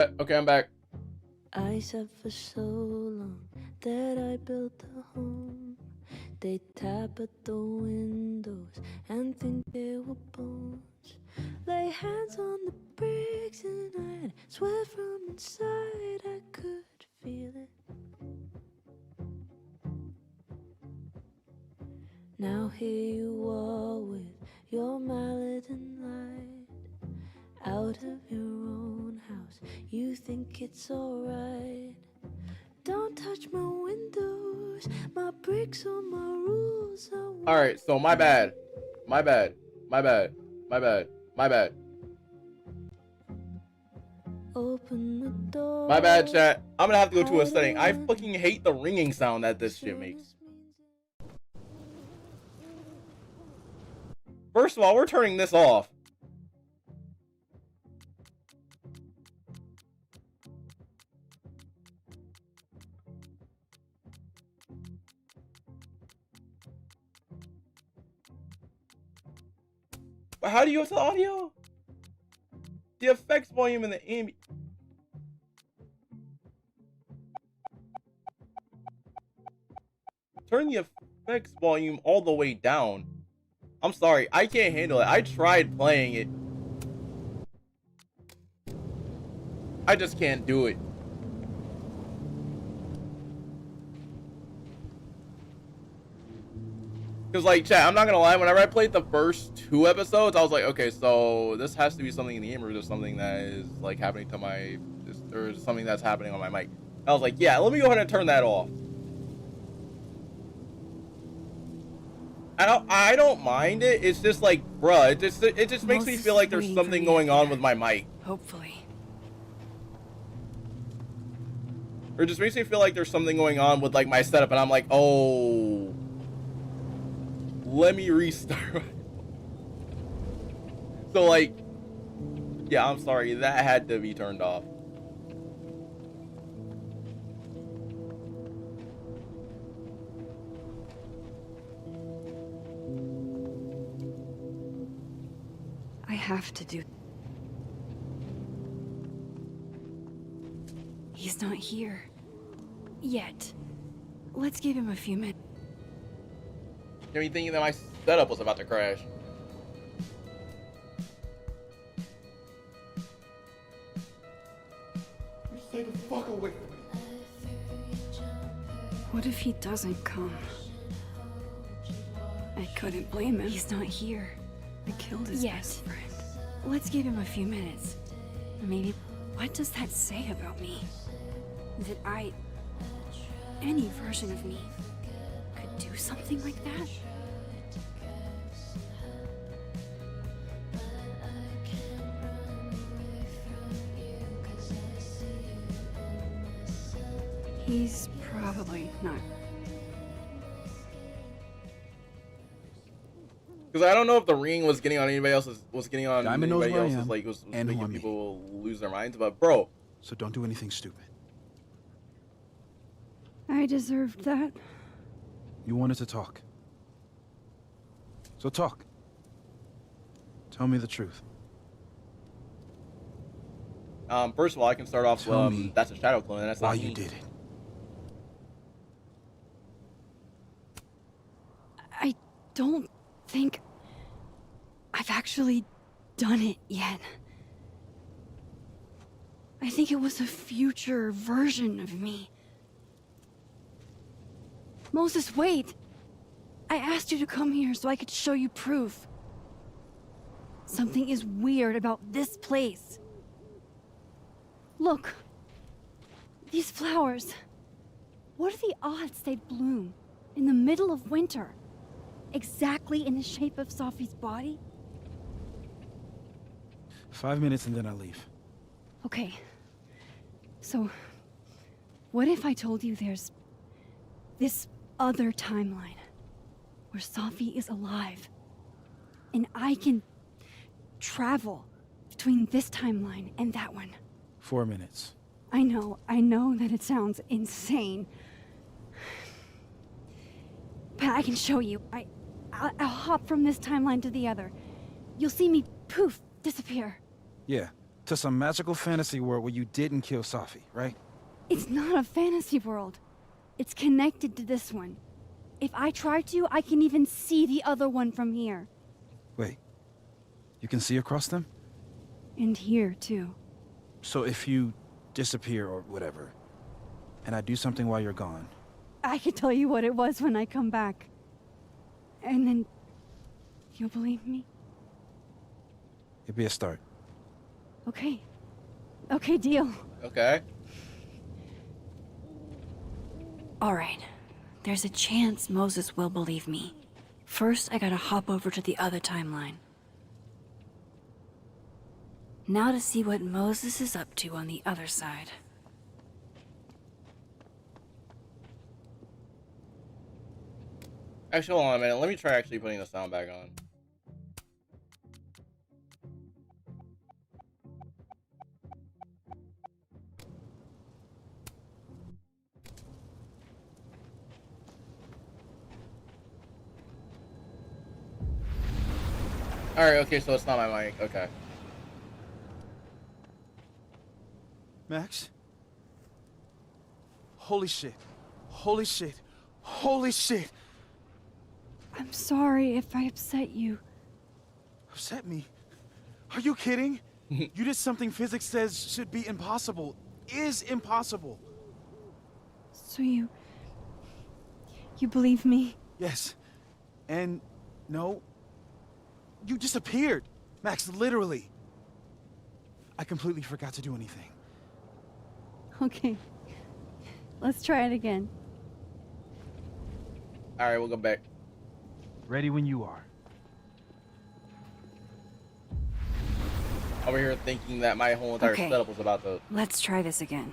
Okay, I'm back. I sat for so long that I built a home. They tap at the windows and think they were bones. Lay hands on the bricks and I'd swear from inside I could feel it. Now here you are with your mallet and light. Out of your own house, you think it's alright. Don't touch my windows, my bricks or my rules. Alright, so my bad. My bad. My bad. My bad. My bad. Open the door. My bad, chat. I'm gonna have to go to a setting. I fucking hate the ringing sound that this shit makes. First of all, we're turning this off. But how do you go to the audio? The effects volume and the ambient. Turn the effects volume all the way down. I'm sorry, I can't handle it. I tried playing it. I just can't do it. Because, like, chat, I'm not gonna lie, whenever I played the first 2 episodes, I was like, okay, so this has to be something in the game, or just something that is, like, happening to my, or something that's happening on my mic. I was like, yeah, let me go ahead and turn that off. I don't mind it. It's just like, bruh, it just makes me feel like there's something going on with my mic. Hopefully. Or it just makes me feel like there's something going on with, like, my setup, and I'm like, oh, let me restart. So, like, yeah, I'm sorry, that had to be turned off. I have to do... He's not here. Yet. Let's give him a few minutes. Get me thinking that my setup was about to crash. Stay the fuck away from me. What if he doesn't come? I couldn't blame him. He's not here. I killed his best friend. Let's give him a few minutes. Maybe... What does that say about me? That I... Any version of me could do something like that? He's probably not. Because I don't know if the ring was getting on anybody else's, Diamond knows where I am, like, was and who making I'm people lose their minds. But bro, So don't do anything stupid. I deserved that. You wanted to talk. So talk. Tell me the truth. first of all, I can start off. Tell me that's a shadow clone. And that's why not you me. did it. I don't think I've actually done it yet. I think it was a future version of me. Moses, wait! I asked you to come here so I could show you proof. Something is weird about this place. Look. These flowers. What are the odds they'd bloom in the middle of winter? Exactly in the shape of Sophie's body? 5 minutes and then I leave. Okay. So, what if I told you there's this other timeline where Sophie is alive and I can travel between this timeline and that one? 4 minutes. I know that it sounds insane. But I can show you. I'll hop from this timeline to the other. You'll see me poof, disappear. Yeah, to some magical fantasy world where you didn't kill Safi, right? It's not a fantasy world. It's connected to this one. If I try to, I can even see the other one from here. Wait. You can see across them? And here, too. So if you disappear or whatever, and I do something while you're gone, I could tell you what it was when I come back. And then... you'll believe me? it'd be a start. Okay. Okay, deal. Okay. All right. There's a chance Moses will believe me. First, I gotta hop over to the other timeline. Now to see what Moses is up to on the other side. Actually, hold on a minute. Let me try actually putting the sound back on. Alright, okay, so it's not my mic. Okay. Max? Holy shit. Holy shit. Holy shit. I'm sorry if I upset you. Upset me? Are you kidding? You did something physics says should be impossible. Is impossible. So you believe me? Yes. And no. You disappeared. Max, literally. I completely forgot to do anything. Okay. Let's try it again. Alright, we'll go back. Ready when you are. Over here thinking that my whole entire Okay. setup was about to... Let's try this again.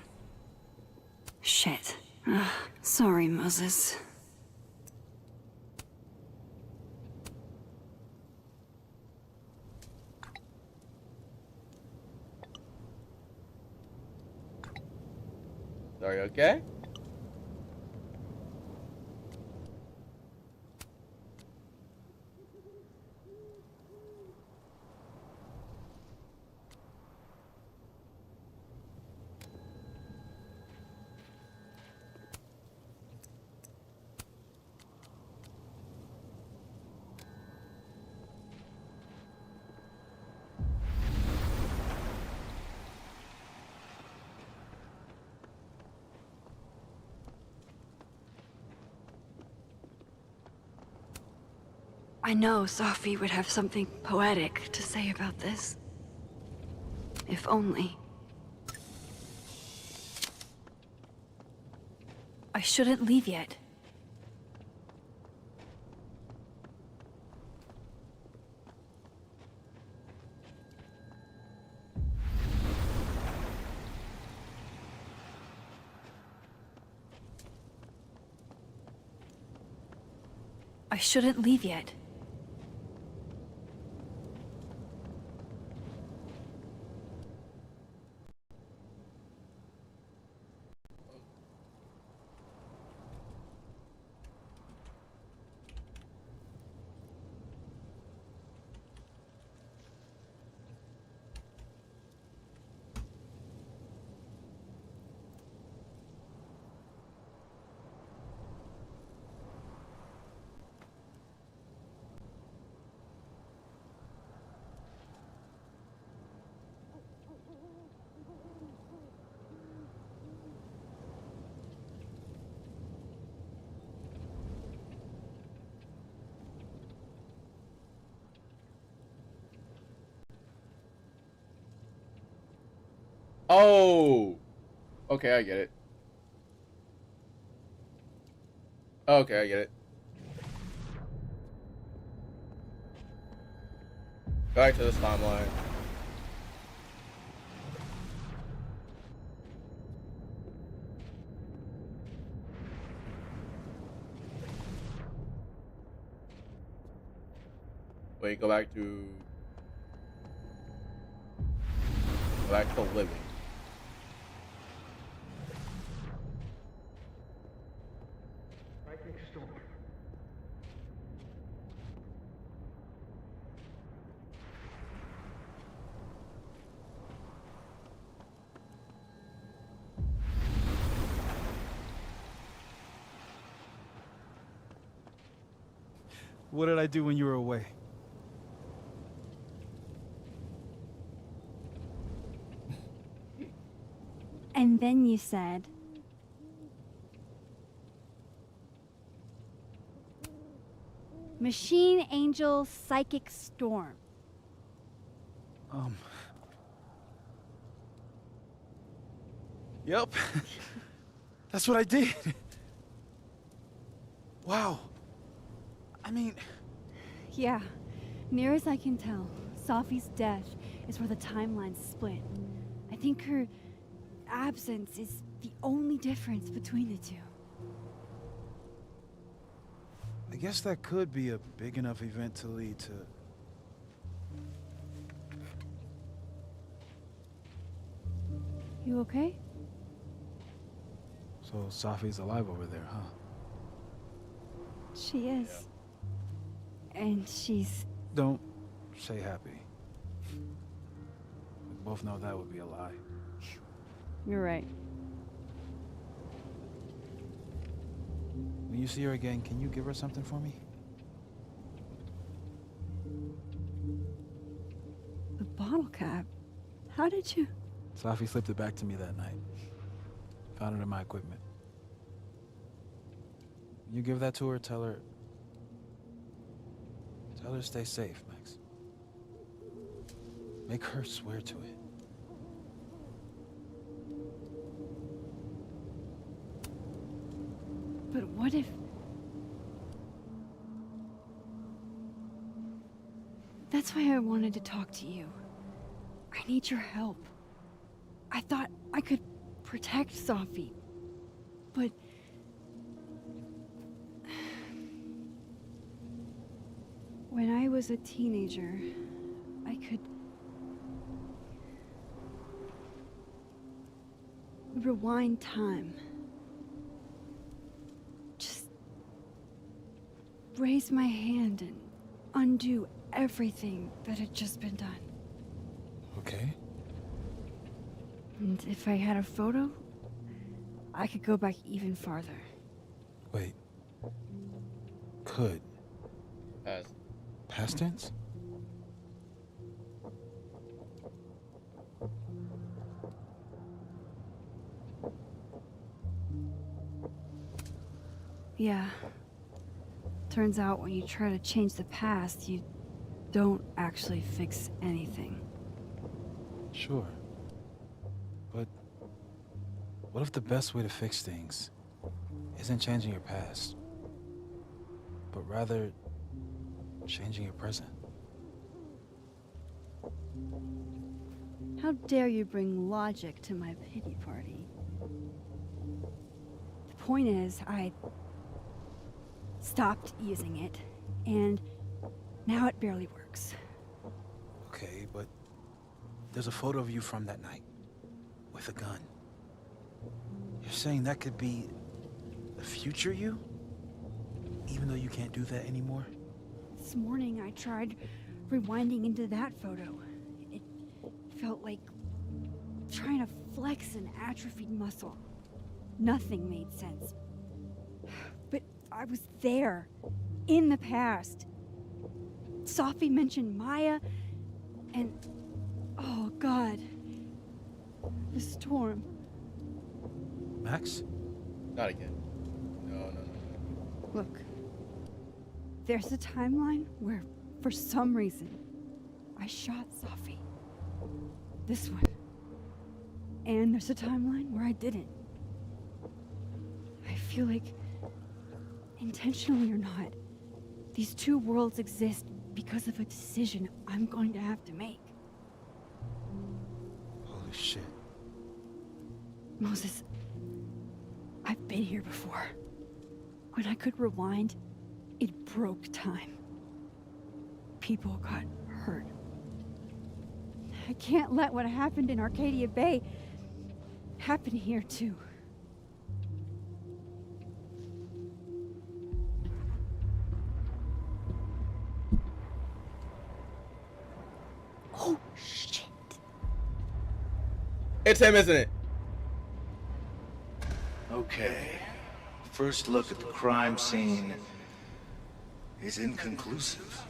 Shit. Ugh, sorry, Moses. Sorry, okay? I know Safi would have something poetic to say about this. If only. I shouldn't leave yet. I shouldn't leave yet. Oh! Okay, I get it. Okay, I get it. Go back to this timeline. Wait, go back to living. Striking storm. What did I do when you were away? And then you said, Machine Angel Psychic Storm. Yep. That's what I did. Wow. I mean, Yeah, near as I can tell, Safi's death is where the timelines split. I think her absence is the only difference between the two. I guess that could be a big enough event to lead to... You okay? So Safi's alive over there, huh? She is. And she's... Don't say happy. We both know that would be a lie. You're right. When you see her again, can you give her something for me? The bottle cap? How did you... Safi slipped it back to me that night. Found it in my equipment. When you give that to her, tell her to stay safe, Max. Make her swear to it. But what if... That's why I wanted to talk to you. I need your help. I thought I could protect Safi, but... When I was a teenager, I could... rewind time. Just... raise my hand and undo everything that had just been done. Okay. And if I had a photo, I could go back even farther. Wait. Could. Pass. Past tense? Yeah. Turns out when you try to change the past, you don't actually fix anything. Sure. But what if the best way to fix things isn't changing your past, but rather changing your present? How dare you bring logic to my pity party? The point is, I stopped using it, and now it barely works. Okay, but there's a photo of you from that night with a gun. You're saying that could be the future you? Even though you can't do that anymore? This morning I tried rewinding into that photo. It felt like trying to flex an atrophied muscle. Nothing made sense. But I was there, in the past. Safi mentioned Maya, and oh God, the storm. Max? Not again. No. Look, there's a timeline where, for some reason, I shot Safi. This one. And there's a timeline where I didn't. I feel like, intentionally or not, these two worlds exist because of a decision I'm going to have to make. Holy shit. Moses, I've been here before. When I could rewind, it broke time. People got hurt. I can't let what happened in Arcadia Bay happen here too. Oh, shit. It's him, isn't it? Okay. First look at the crime scene. is inconclusive.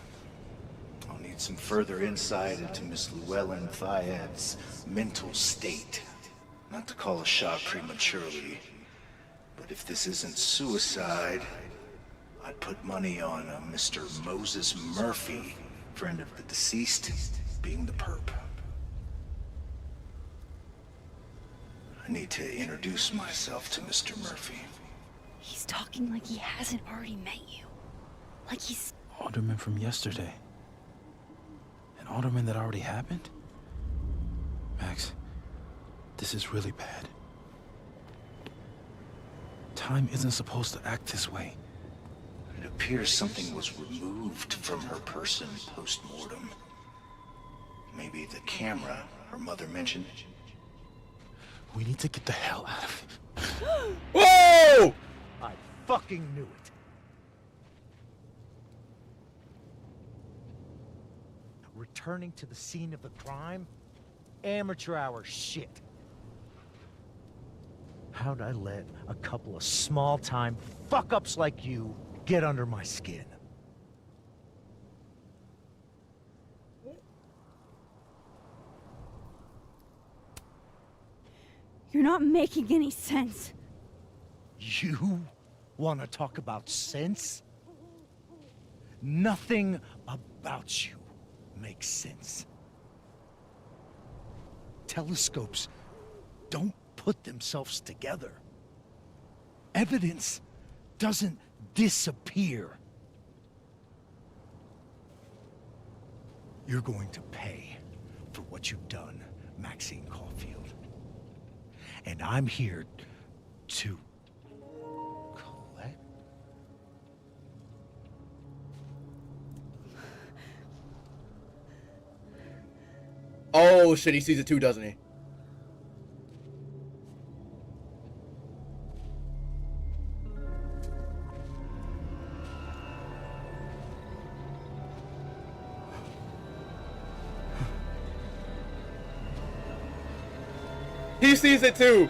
I'll need some further insight into Miss Llewellyn Fayette's mental state. Not to call a shot prematurely, but if this isn't suicide, I'd put money on a Mr. Moses Murphy, friend of the deceased, being the perp. I need to introduce myself to Mr. Murphy. He's talking like he hasn't already met you. Like he's... Alderman from yesterday. An alderman that already happened? Max, this is really bad. Time isn't supposed to act this way. It appears something was removed from her person post-mortem. Maybe the camera her mother mentioned. We need to get the hell out of here. Whoa! I fucking knew it. Returning to the scene of the crime? Amateur hour shit. How'd I let a couple of small-time fuck-ups like you get under my skin? You're not making any sense. You want to talk about sense? Nothing about you makes sense. Telescopes don't put themselves together. Evidence doesn't disappear. You're going to pay for what you've done, Maxine Caulfield. And I'm here to collect. Oh shit, he sees it too, doesn't he? He sees it too.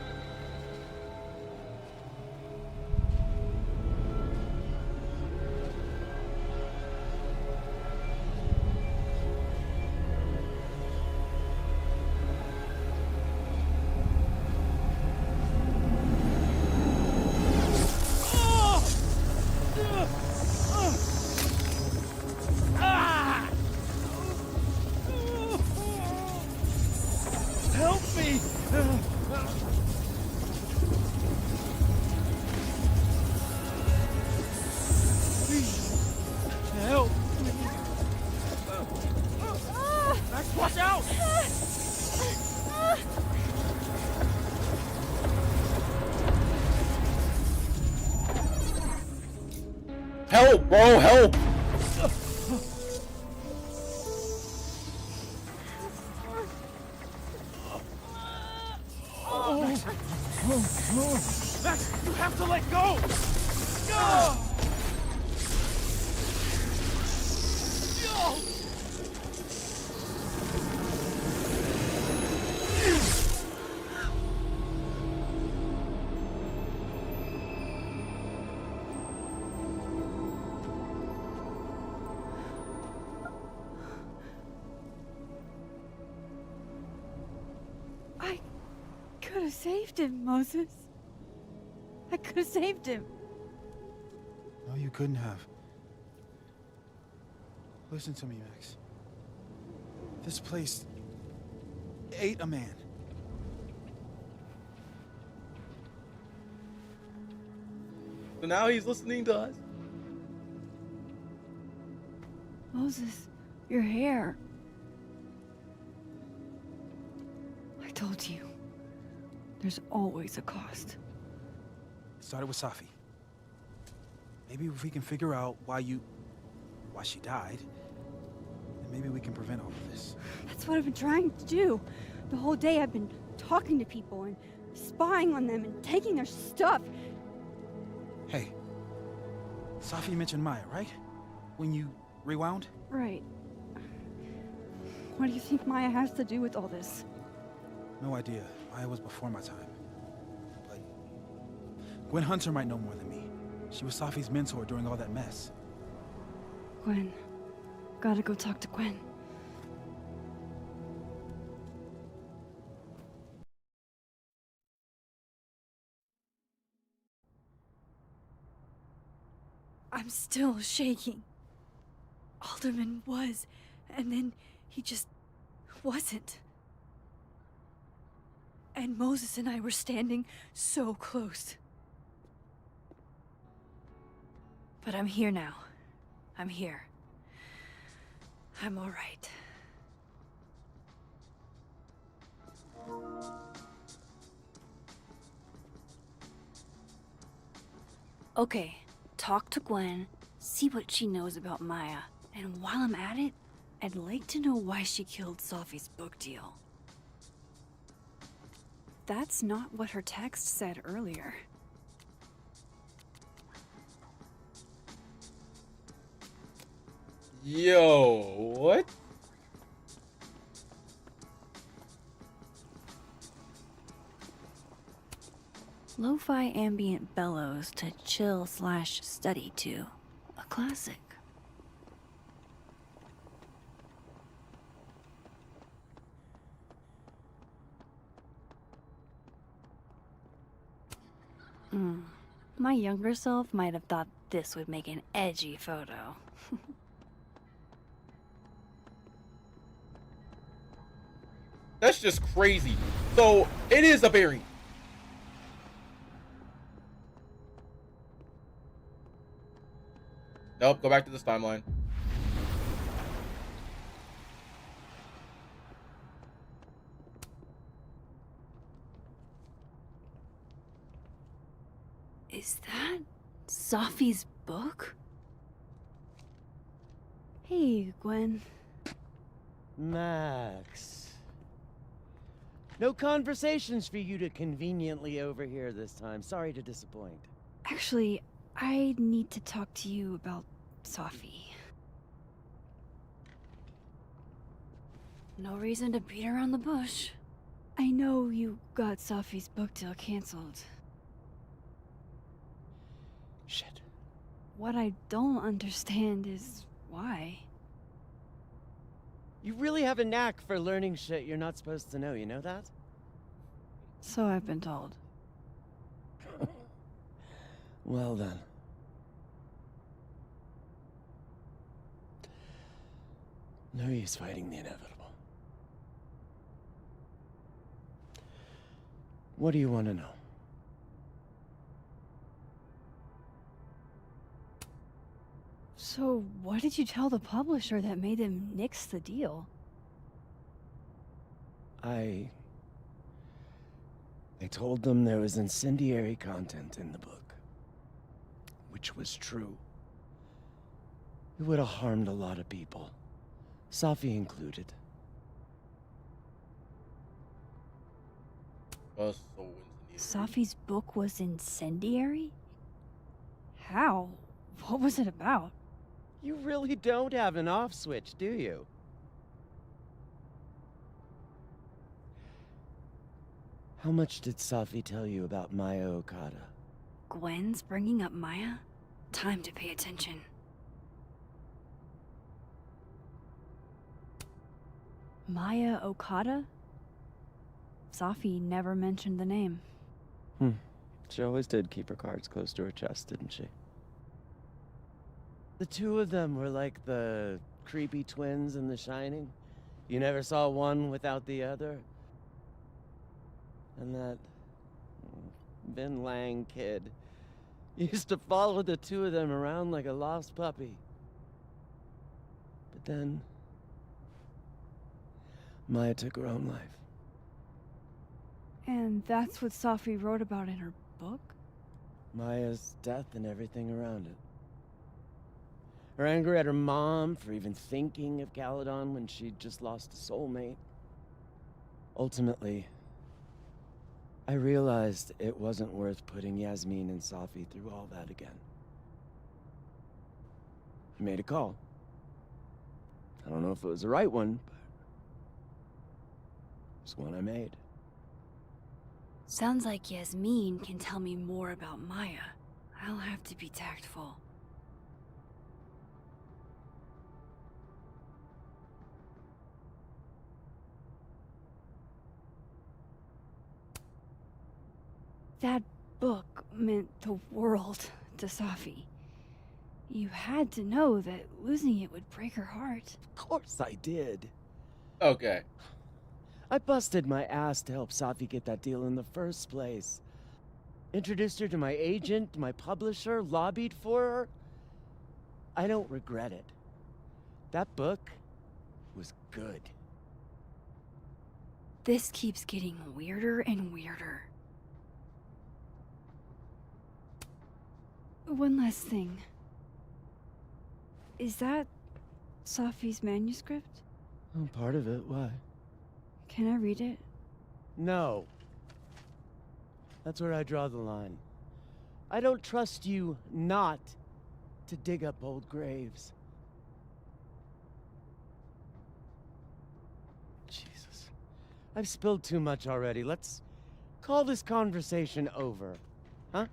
Help me! Please, help me! Max, watch out! Help, bro, help! Max, you have to let go! No! I could have saved him, Moses. I could have saved him. No, you couldn't have. Listen to me, Max. This place ate a man. So now he's listening to us. Moses, your hair. I told you. There's always a cost. It started with Safi. Maybe if we can figure out why she died, then maybe we can prevent all of this. That's what I've been trying to do. The whole day I've been talking to people and spying on them and taking their stuff. Hey, Safi mentioned Maya, right? When you rewound? Right. What do you think Maya has to do with all this? No idea. Maya was before my time. But Gwen Hunter might know more than me. She was Safi's mentor during all that mess. Gwen. Gotta go talk to Gwen. I'm still shaking. Alderman was, and then he just wasn't. And Moses and I were standing so close. But I'm here now. I'm here. I'm all right. Okay, talk to Gwen, see what she knows about Maya. And while I'm at it, I'd like to know why she killed Sophie's book deal. That's not what her text said earlier. Yo, what? Lo-fi ambient bellows to chill/study to. A classic. My younger self might have thought this would make an edgy photo. That's just crazy. So it is a variant. Nope, go back to this timeline. Is that Sophie's book? Hey, Gwen. Max. No conversations for you to conveniently overhear this time. Sorry to disappoint. Actually, I need to talk to you about Sophie. No reason to beat around the bush. I know you got Sophie's book deal canceled. Shit. What I don't understand is why. You really have a knack for learning shit you're not supposed to know, you know that? So I've been told. Well then. No use fighting the inevitable. What do you want to know? So what did you tell the publisher that made them nix the deal? I told them there was incendiary content in the book. Which was true. It would have harmed a lot of people. Sophie included. So incendiary. Sophie's book was incendiary? How? What was it about? You really don't have an off switch, do you? How much did Sophie tell you about Maya Okada? Gwen's bringing up Maya? Time to pay attention. Maya Okada? Sophie never mentioned the name. She always did keep her cards close to her chest, didn't she? The two of them were like the creepy twins in The Shining. You never saw one without the other. And that Vin Lang kid used to follow the two of them around like a lost puppy. But then Maya took her own life. And that's what Sophie wrote about in her book? Maya's death and everything around it. Her anger at her mom for even thinking of Caledon when she'd just lost a soulmate. Ultimately, I realized it wasn't worth putting Yasmin and Sophie through all that again. I made a call. I don't know if it was the right one, but it's one I made. Sounds like Yasmin can tell me more about Maya. I'll have to be tactful. That book meant the world to Safi. You had to know that losing it would break her heart. Of course I did. Okay. I busted my ass to help Safi get that deal in the first place. Introduced her to my agent, my publisher, lobbied for her. I don't regret it. That book was good. This keeps getting weirder and weirder. One last thing. Is that Safi's manuscript? Oh, part of it, why? Can I read it? No. That's where I draw the line. I don't trust you not to dig up old graves. Jesus. I've spilled too much already. Let's call this conversation over. Huh?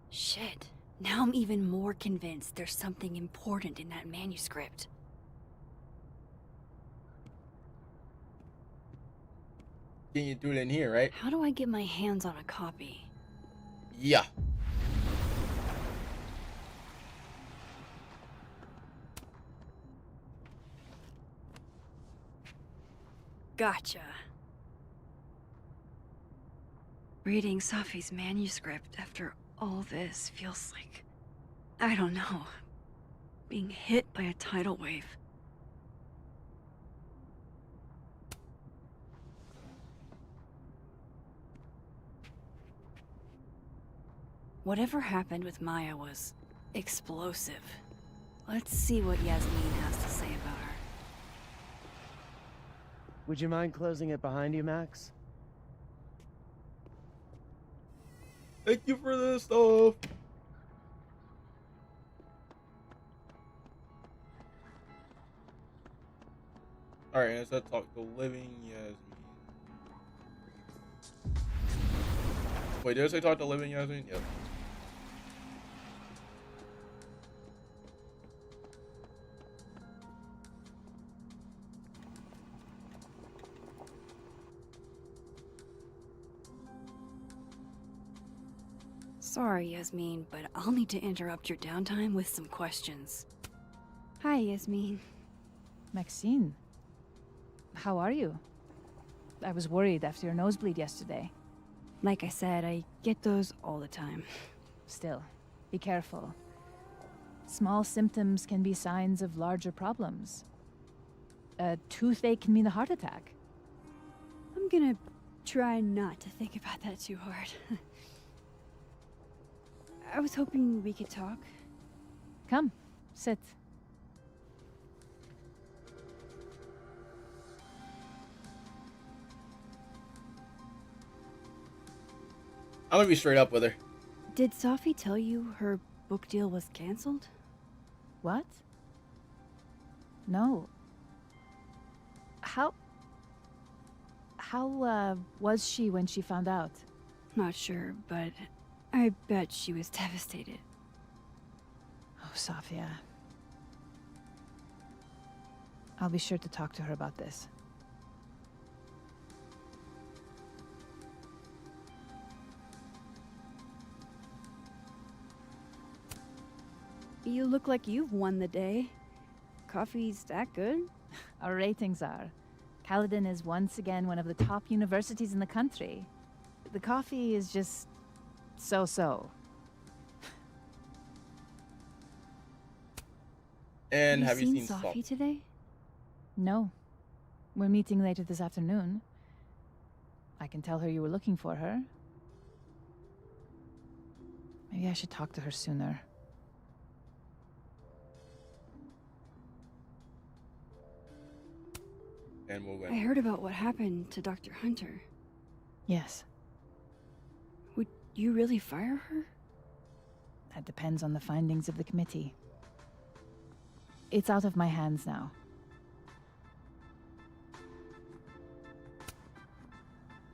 Shit. Now I'm even more convinced there's something important in that manuscript. Can you do it in here, right? How do I get my hands on a copy? Yeah. Gotcha. Reading Safi's manuscript after all this feels like, I don't know, being hit by a tidal wave. Whatever happened with Maya was explosive. Let's see what Yasmin has to say about her. Would you mind closing it behind you, Max? Thank you for this stuff. Alright, let's talk to Living Yasmin. Wait, did I say talk to Living Yasmin? Yep. Sorry, Yasmin, but I'll need to interrupt your downtime with some questions. Hi, Yasmin. Maxine, how are you? I was worried after your nosebleed yesterday. Like I said, I get those all the time. Still, be careful. Small symptoms can be signs of larger problems. A toothache can mean a heart attack. I'm gonna try not to think about that too hard. I was hoping we could talk. Come, sit. I'm gonna be straight up with her. Did Safi tell you her book deal was canceled? What? No. How was she when she found out? Not sure, but I bet she was devastated. Oh, Safia. I'll be sure to talk to her about this. You look like you've won the day. Coffee's that good? Our ratings are. Caledon is once again one of the top universities in the country. The coffee is just so-so. And have you seen Safi today? No. We're meeting later this afternoon. I can tell her you were looking for her. Maybe I should talk to her sooner. And we'll I heard about what happened to Dr. Hunter. Yes. Would you really fire her? That depends on the findings of the committee. It's out of my hands now.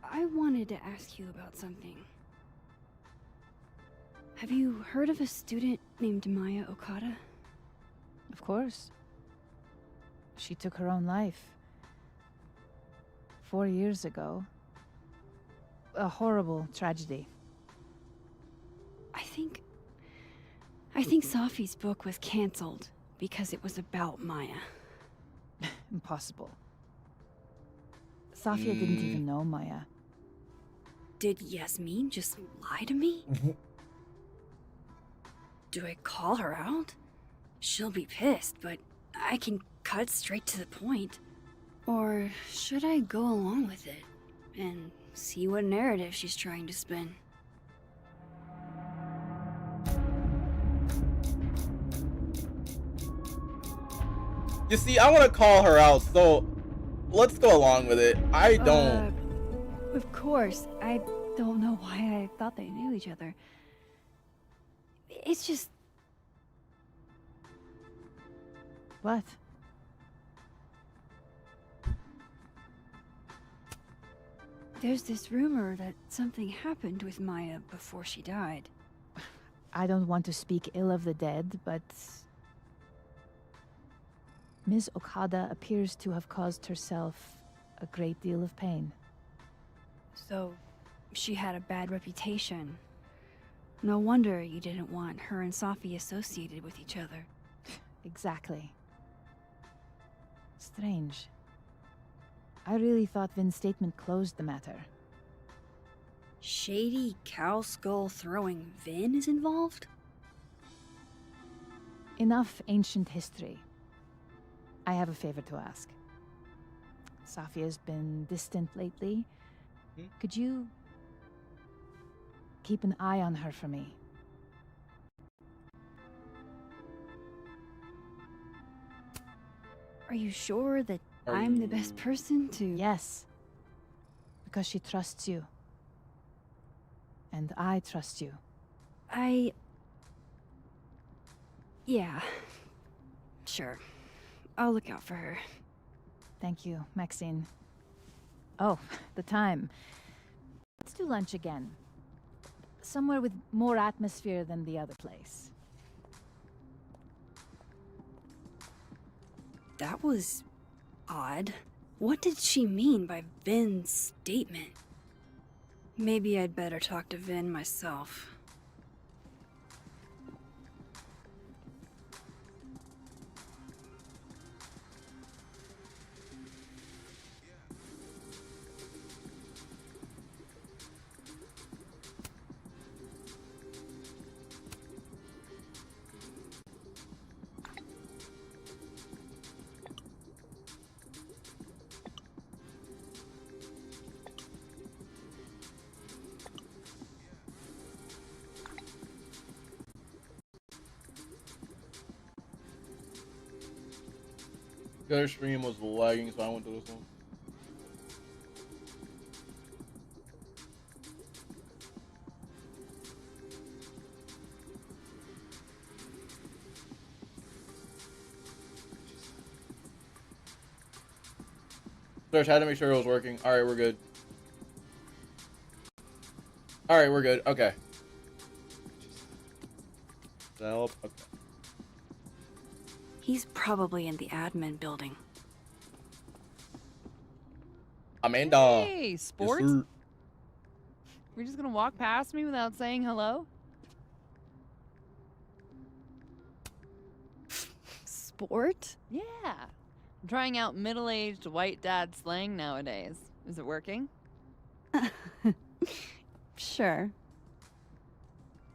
I wanted to ask you about something. Have you heard of a student named Maya Okada? Of course. She took her own life. 4 years ago. A horrible tragedy. I think Safi's book was cancelled because it was about Maya. Impossible. Safia didn't even know Maya. Did Yasmin just lie to me? Do I call her out? She'll be pissed, but I can cut straight to the point. Or should I go along with it and see what narrative she's trying to spin? You see, I want to call her out, so let's go along with it. I don't. Of course. I don't know why I thought they knew each other. It's just... What? There's this rumor that something happened with Maya before she died. I don't want to speak ill of the dead, but Ms. Okada appears to have caused herself a great deal of pain. So, she had a bad reputation. No wonder you didn't want her and Safi associated with each other. Exactly. Strange. I really thought Vin's statement closed the matter. Shady cow skull throwing Vin is involved? Enough ancient history. I have a favor to ask. Safia's been distant lately. Could you keep an eye on her for me? Are you sure that I'm the best person to... Yes. Because she trusts you. And I trust you. Yeah. Sure. I'll look out for her. Thank you, Maxine. Oh, the time. Let's do lunch again. Somewhere with more atmosphere than the other place. That was... odd. What did she mean by Vin's statement? Maybe I'd better talk to Vin myself. The other stream was lagging, so I went to this one. Search, I had to make sure it was working. Alright, we're good. Alright, we're good. Okay. Help. Okay. He's probably in the admin building. Amanda. Hey, Yes, sports? sir. We're just gonna walk past me without saying hello? Sport? Yeah. I'm trying out middle-aged white dad slang nowadays. Is it working? Sure.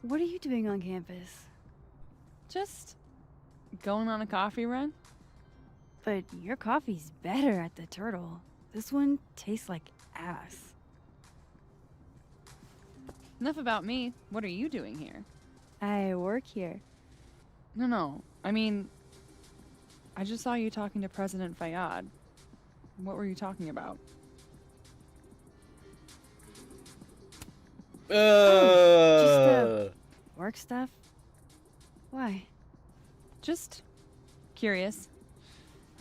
What are you doing on campus? Just going on a coffee run? But your coffee's better at the Turtle. This one tastes like ass. Enough about me. What are you doing here? I work here. No. I mean, I just saw you talking to President Fayyad. What were you talking about? Work stuff? Why? Just curious.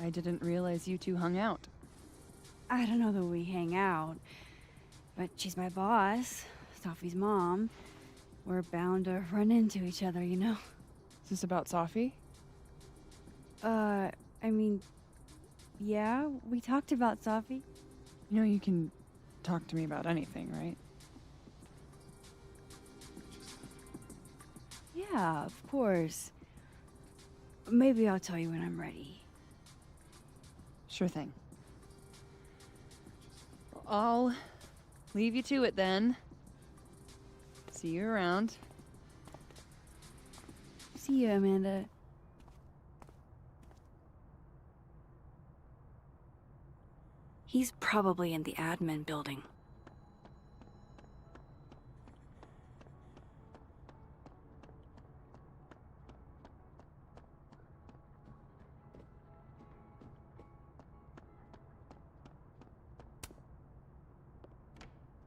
I didn't realize you two hung out. I don't know that we hang out, but she's my boss, Safi's mom. We're bound to run into each other, you know? Is this about Safi? I mean, yeah, we talked about Safi. You know you can talk to me about anything, right? Yeah, of course. Maybe I'll tell you when I'm ready. Sure thing. Well, I'll leave you to it then. See you around. See you, Amanda. He's probably in the admin building.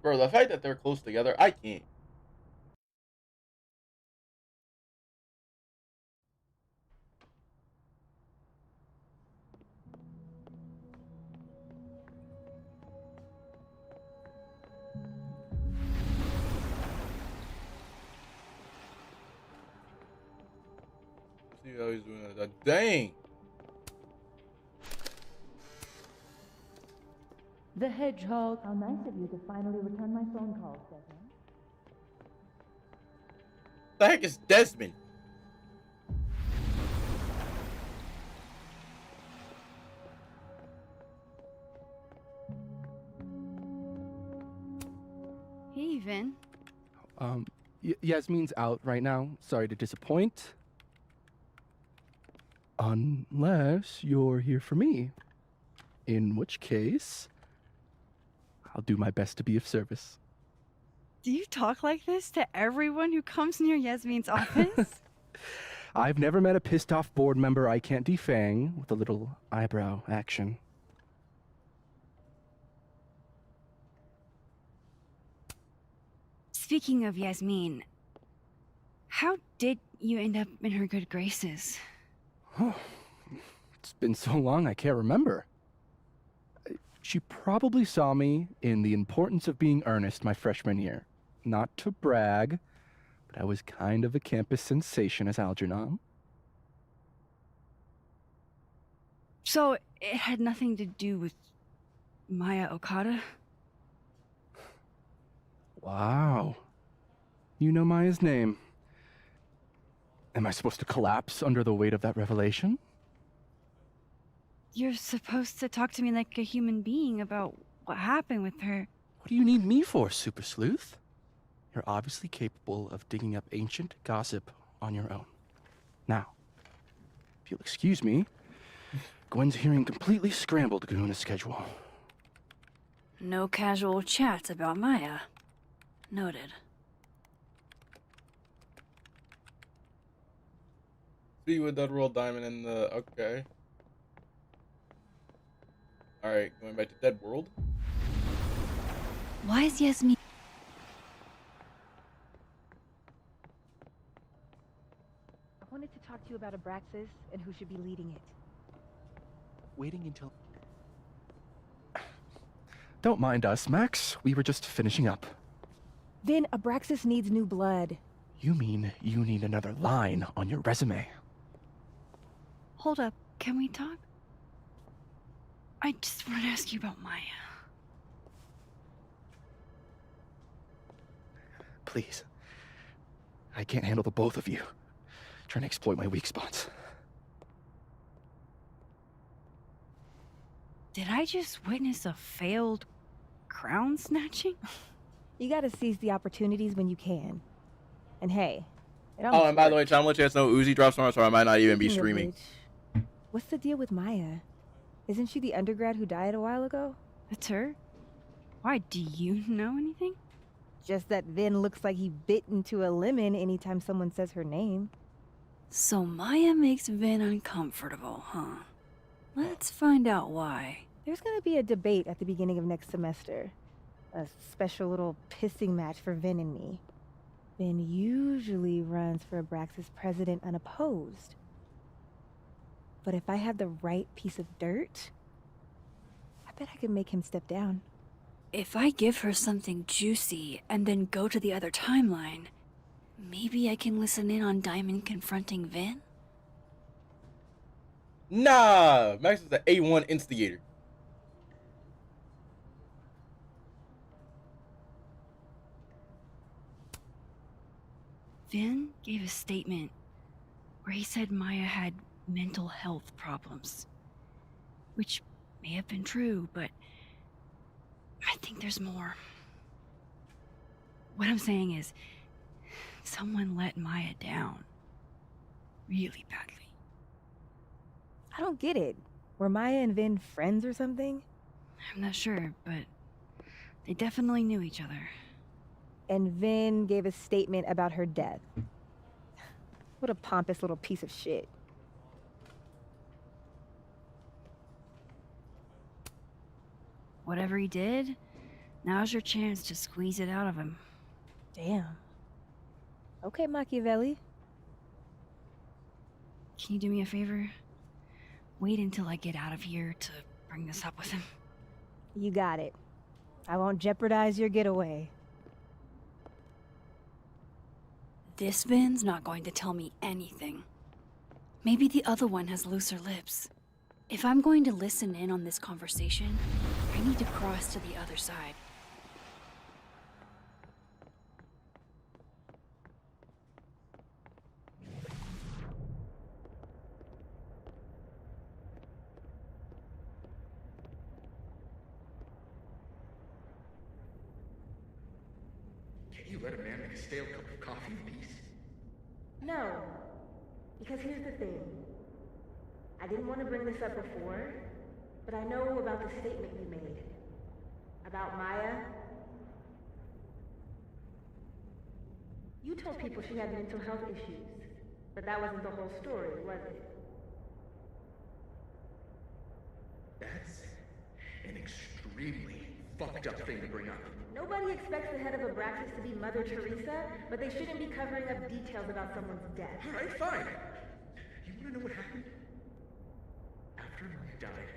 Bro, the fact that they're close together, I can't. See how he's doing that. Dang. The Hedgehog. How nice of you to finally return my phone calls, Desmond. The heck is Desmond? Hey, Vin. Yasmin's out right now. Sorry to disappoint. Unless you're here for me. In which case, I'll do my best to be of service. Do you talk like this to everyone who comes near Yasmin's office? I've never met a pissed off board member I can't defang with a little eyebrow action. Speaking of Yasmin, how did you end up in her good graces? Oh, it's been so long I can't remember. She probably saw me in The Importance of Being Earnest my freshman year. Not to brag, but I was kind of a campus sensation as Algernon. So it had nothing to do with Maya Okada? Wow. You know Maya's name. Am I supposed to collapse under the weight of that revelation? You're supposed to talk to me like a human being about what happened with her. What do you need me for, Super Sleuth? You're obviously capable of digging up ancient gossip on your own. Now, if you'll excuse me, Gwen's hearing completely scrambled Kahuna's schedule. No casual chats about Maya. Noted. Speak with Dead World Diamond in the... Okay. Alright, going back to Dead World. Why is Yasmin... I wanted to talk to you about Abraxas and who should be leading it. Waiting until... Don't mind us, Max. We were just finishing up. Then Abraxas needs new blood. You mean you need another line on your resume? Hold up, can we talk? I just want to ask you about Maya. Please. I can't handle the both of you. Trying to exploit my weak spots. Did I just witness a failed crown snatching? You gotta seize the opportunities when you can. And hey, Oh, and by the way, trying to let you guys know Uzi drops tomorrow, so I might not even be Speaking of streaming. which, what's the deal with Maya? Isn't she the undergrad who died a while ago? That's her? Why, do you know anything? Just that Vin looks like he bit into a lemon anytime someone says her name. So Maya makes Vin uncomfortable, huh? Let's find out why. There's gonna be a debate at the beginning of next semester. A special little pissing match for Vin and me. Vin usually runs for Abraxas president unopposed. But if I had the right piece of dirt, I bet I could make him step down. If I give her something juicy and then go to the other timeline, maybe I can listen in on Diamond confronting Vin? Nah! Max is the A1 instigator. Vin gave a statement where he said Maya had mental health problems. Which may have been true, but I think there's more. What I'm saying is, someone let Maya down. Really badly. I don't get it. Were Maya and Vin friends or something? I'm not sure, but they definitely knew each other. And Vin gave a statement about her death. What a pompous little piece of shit. Whatever he did, now's your chance to squeeze it out of him. Damn. Okay, Machiavelli. Can you do me a favor? Wait until I get out of here to bring this up with him. You got it. I won't jeopardize your getaway. This Vin's not going to tell me anything. Maybe the other one has looser lips. If I'm going to listen in on this conversation, I need to cross to the other side. Can't you let a man make a stale cup of coffee in peace? No. Because here's the thing. I didn't want to bring this up before, but I know about the statement you made. About Maya. You told people she had mental health issues, but that wasn't the whole story, was it? That's an extremely fucked up thing to bring up. Nobody expects the head of Abraxas to be Mother Teresa, but they shouldn't be covering up details about someone's death. Alright, fine. You wanna know what happened? After Maya died,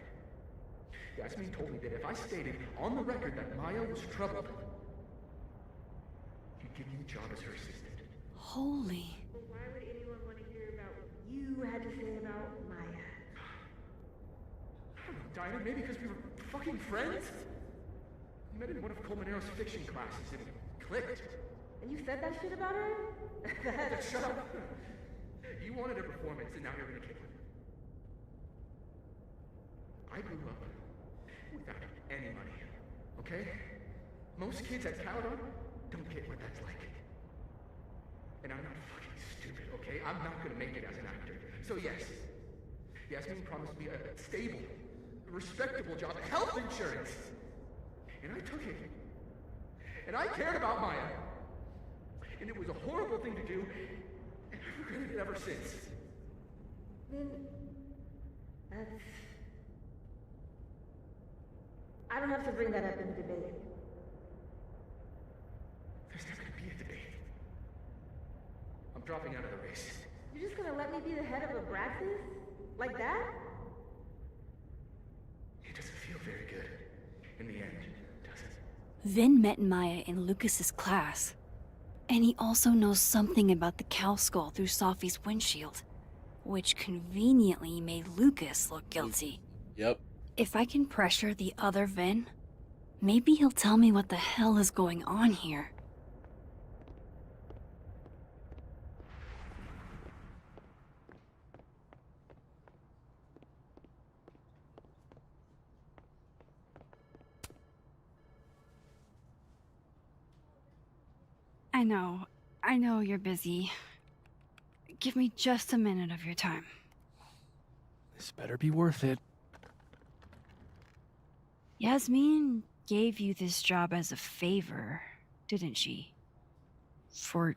Yasmin told me that if I stated on the record that Maya was troubled, he'd give me the job as her assistant. Holy. Why would anyone want to hear about what you had to say about Maya? I don't know, Dinah, maybe because we were fucking friends? We met in one of Colmenaro's fiction classes and it clicked. And you said that shit about her? Shut up. You wanted a performance and now you're gonna kill it. I grew up without any money, okay? Most kids at Caledon don't get what that's like. And I'm not fucking stupid, okay? I'm not gonna make it as an actor. So yes, Yasmin promised me a stable, respectable job, health insurance. And I took it. And I cared about Maya. And it was a horrible thing to do, and I've regretted it ever since. Then, that's... I don't have to bring that up in the debate. There's not gonna be a debate. I'm dropping out of the race. You're just gonna let me be the head of Abraxas? Like that? It doesn't feel very good in the end, does it? Vin met Maya in Lucas's class. And he also knows something about the cow skull through Sophie's windshield, which conveniently made Lucas look guilty. Yep. If I can pressure the other Vin, maybe he'll tell me what the hell is going on here. I know you're busy. Give me just a minute of your time. This better be worth it. Yasmin gave you this job as a favor, didn't she? For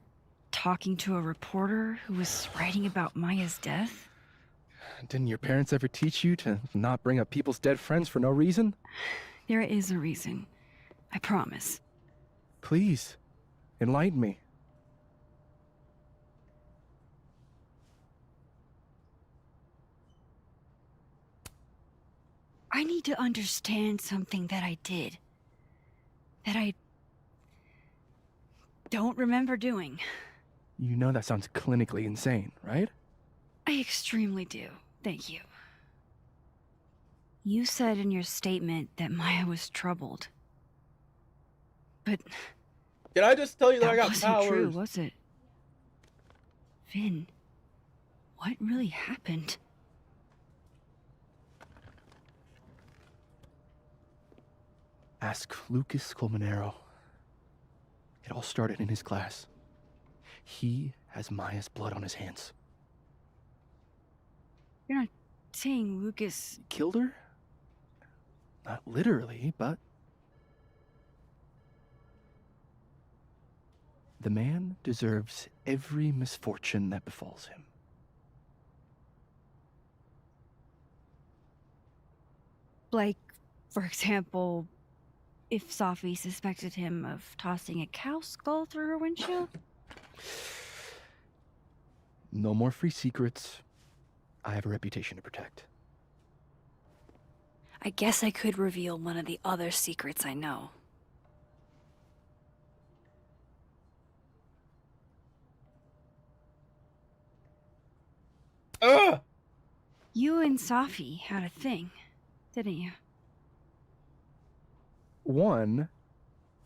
talking to a reporter who was writing about Maya's death? Didn't your parents ever teach you to not bring up people's dead friends for no reason? There is a reason. I promise. Please, enlighten me. I need to understand something that I did. That I don't remember doing. You know that sounds clinically insane, right? I extremely do. Thank you. You said in your statement that Maya was troubled. But did I just tell you that I got wasn't powers? true, was it? Vin, what really happened? Ask Lucas Colmenero. It all started in his class. He has Maya's blood on his hands. You're not saying Lucas Killed her? Not literally, but... The man deserves every misfortune that befalls him. Like, for example, if Safi suspected him of tossing a cow skull through her windshield? No more free secrets. I have a reputation to protect. I guess I could reveal one of the other secrets I know. Ugh! You and Safi had a thing, didn't you? One,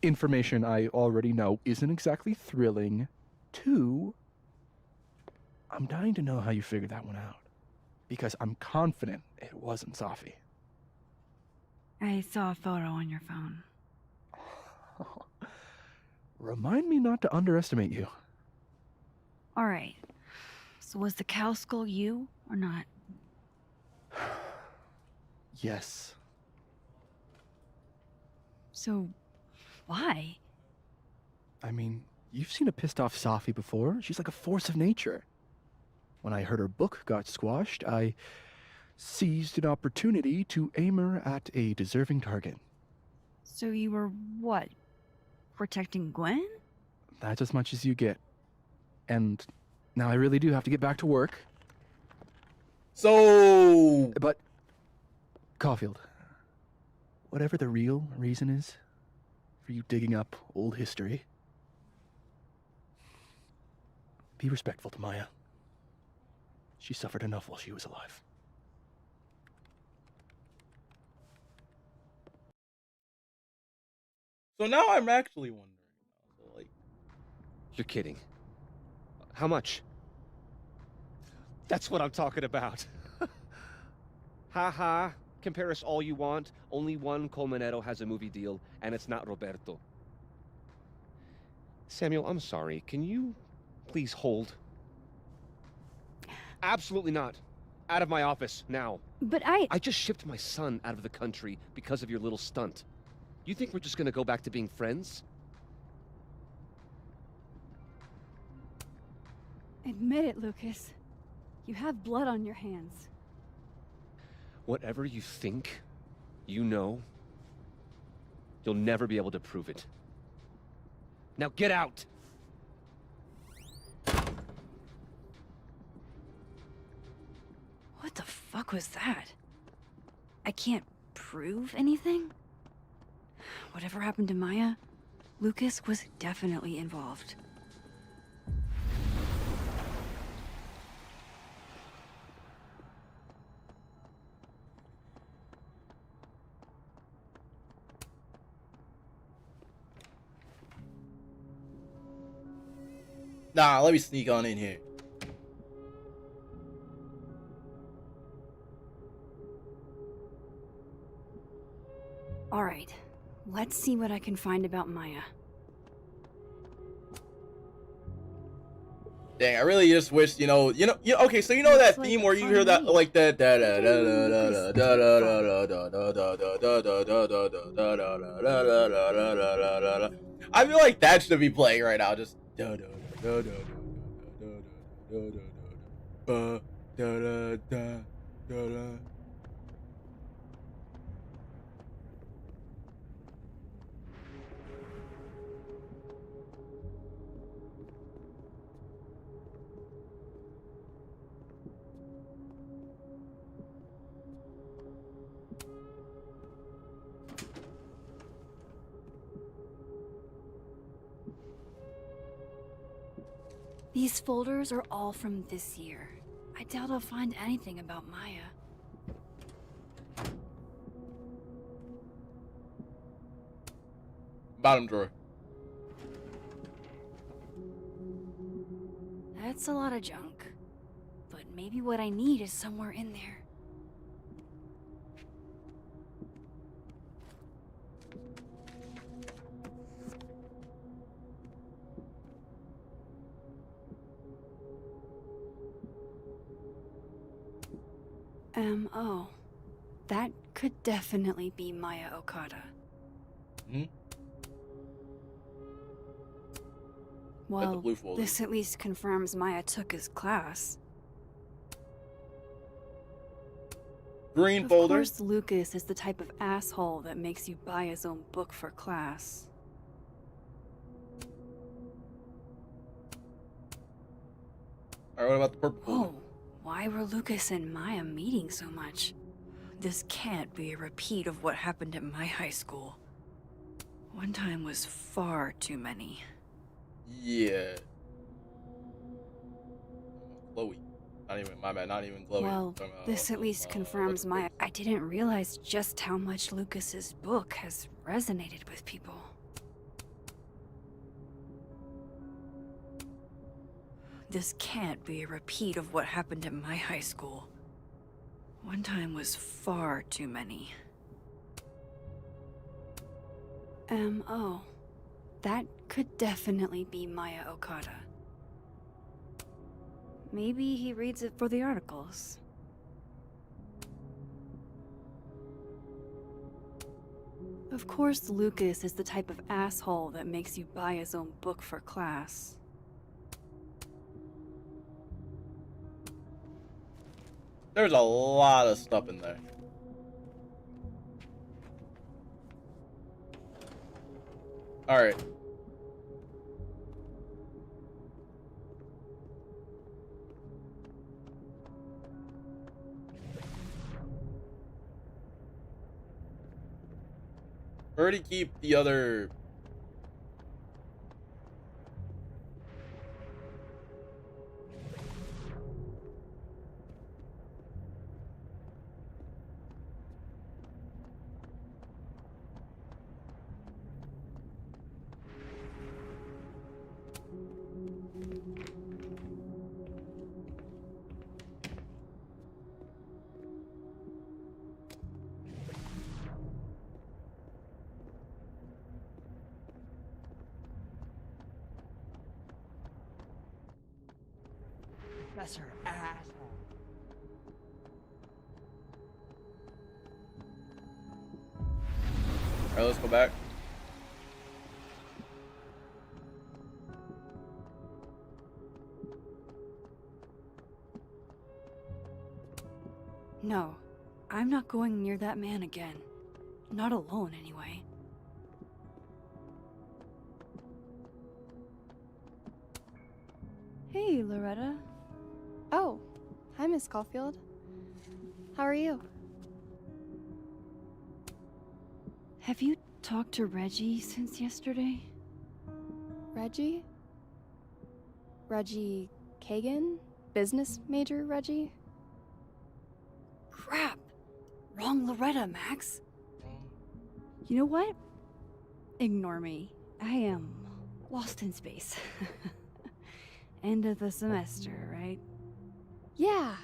information I already know isn't exactly thrilling. Two, I'm dying to know how you figured that one out. Because I'm confident it wasn't Safi. I saw a photo on your phone. Remind me not to underestimate you. Alright. So was the cow skull you, or not? Yes. So, why? I mean, you've seen a pissed off Safi before. She's like a force of nature. When I heard her book got squashed, I seized an opportunity to aim her at a deserving target. So you were, what, protecting Gwen? That's as much as you get. And now I really do have to get back to work. So... But, Caulfield, whatever the real reason is for you digging up old history, be respectful to Maya. She suffered enough while she was alive. So now I'm actually wondering. So like, You're kidding. How much? That's what I'm talking about. Ha ha. Compare us all you want. Only one Colmenero has a movie deal, and it's not Roberto. Samuel, I'm sorry. Can you please hold? Absolutely not. Out of my office, now. But I just shipped my son out of the country because of your little stunt. You think we're just gonna go back to being friends? Admit it, Lucas. You have blood on your hands. Whatever you think, you know, you'll never be able to prove it. Now get out! What the fuck was that? I can't prove anything? Whatever happened to Maya, Lucas was definitely involved. nah, let me sneak on in here. Alright, let's see what I can find about Maya. Dang, I really just wish, okay, so you know that theme where you hear that, like, that, I feel like that should be playing right now, just, These folders are all from this year. I doubt I'll find anything about Maya. bottom drawer. That's a lot of junk. But maybe what I need is somewhere in there. M.O. That could definitely be Maya Okada. Hmm? Well, blue folder. this at least confirms Maya took his class. Green Of folder. course, Lucas is the type of asshole that makes you buy his own book for class. Alright, what about the purple folder? Whoa, why were Lucas and Maya meeting so much? This can't be a repeat of what happened at my high school. One time was far too many. Yeah. Chloe. Not even, my bad, not even Chloe. Well, I'm talking about, this at least confirms Maya. I didn't realize just how much Lucas's book has resonated with people. This can't be a repeat of what happened at my high school. One time was far too many. M.O. That could definitely be Maya Okada. Maybe he reads it for the articles. Of course, Lucas is the type of asshole that makes you buy his own book for class. There's a lot of stuff in there. Alright. Already keep the other. That's her ass. Alright, let's go back. No, I'm not going near that man again. Not alone, anyway. Hey, Loretta. Oh, hi, Miss Caulfield. How are you? Have you talked to Reggie since yesterday? Reggie? Reggie Kagan? Business major Reggie? Crap! Wrong Loretta, Max. You know what? Ignore me. I am lost in space. End of the semester, right? Yeah.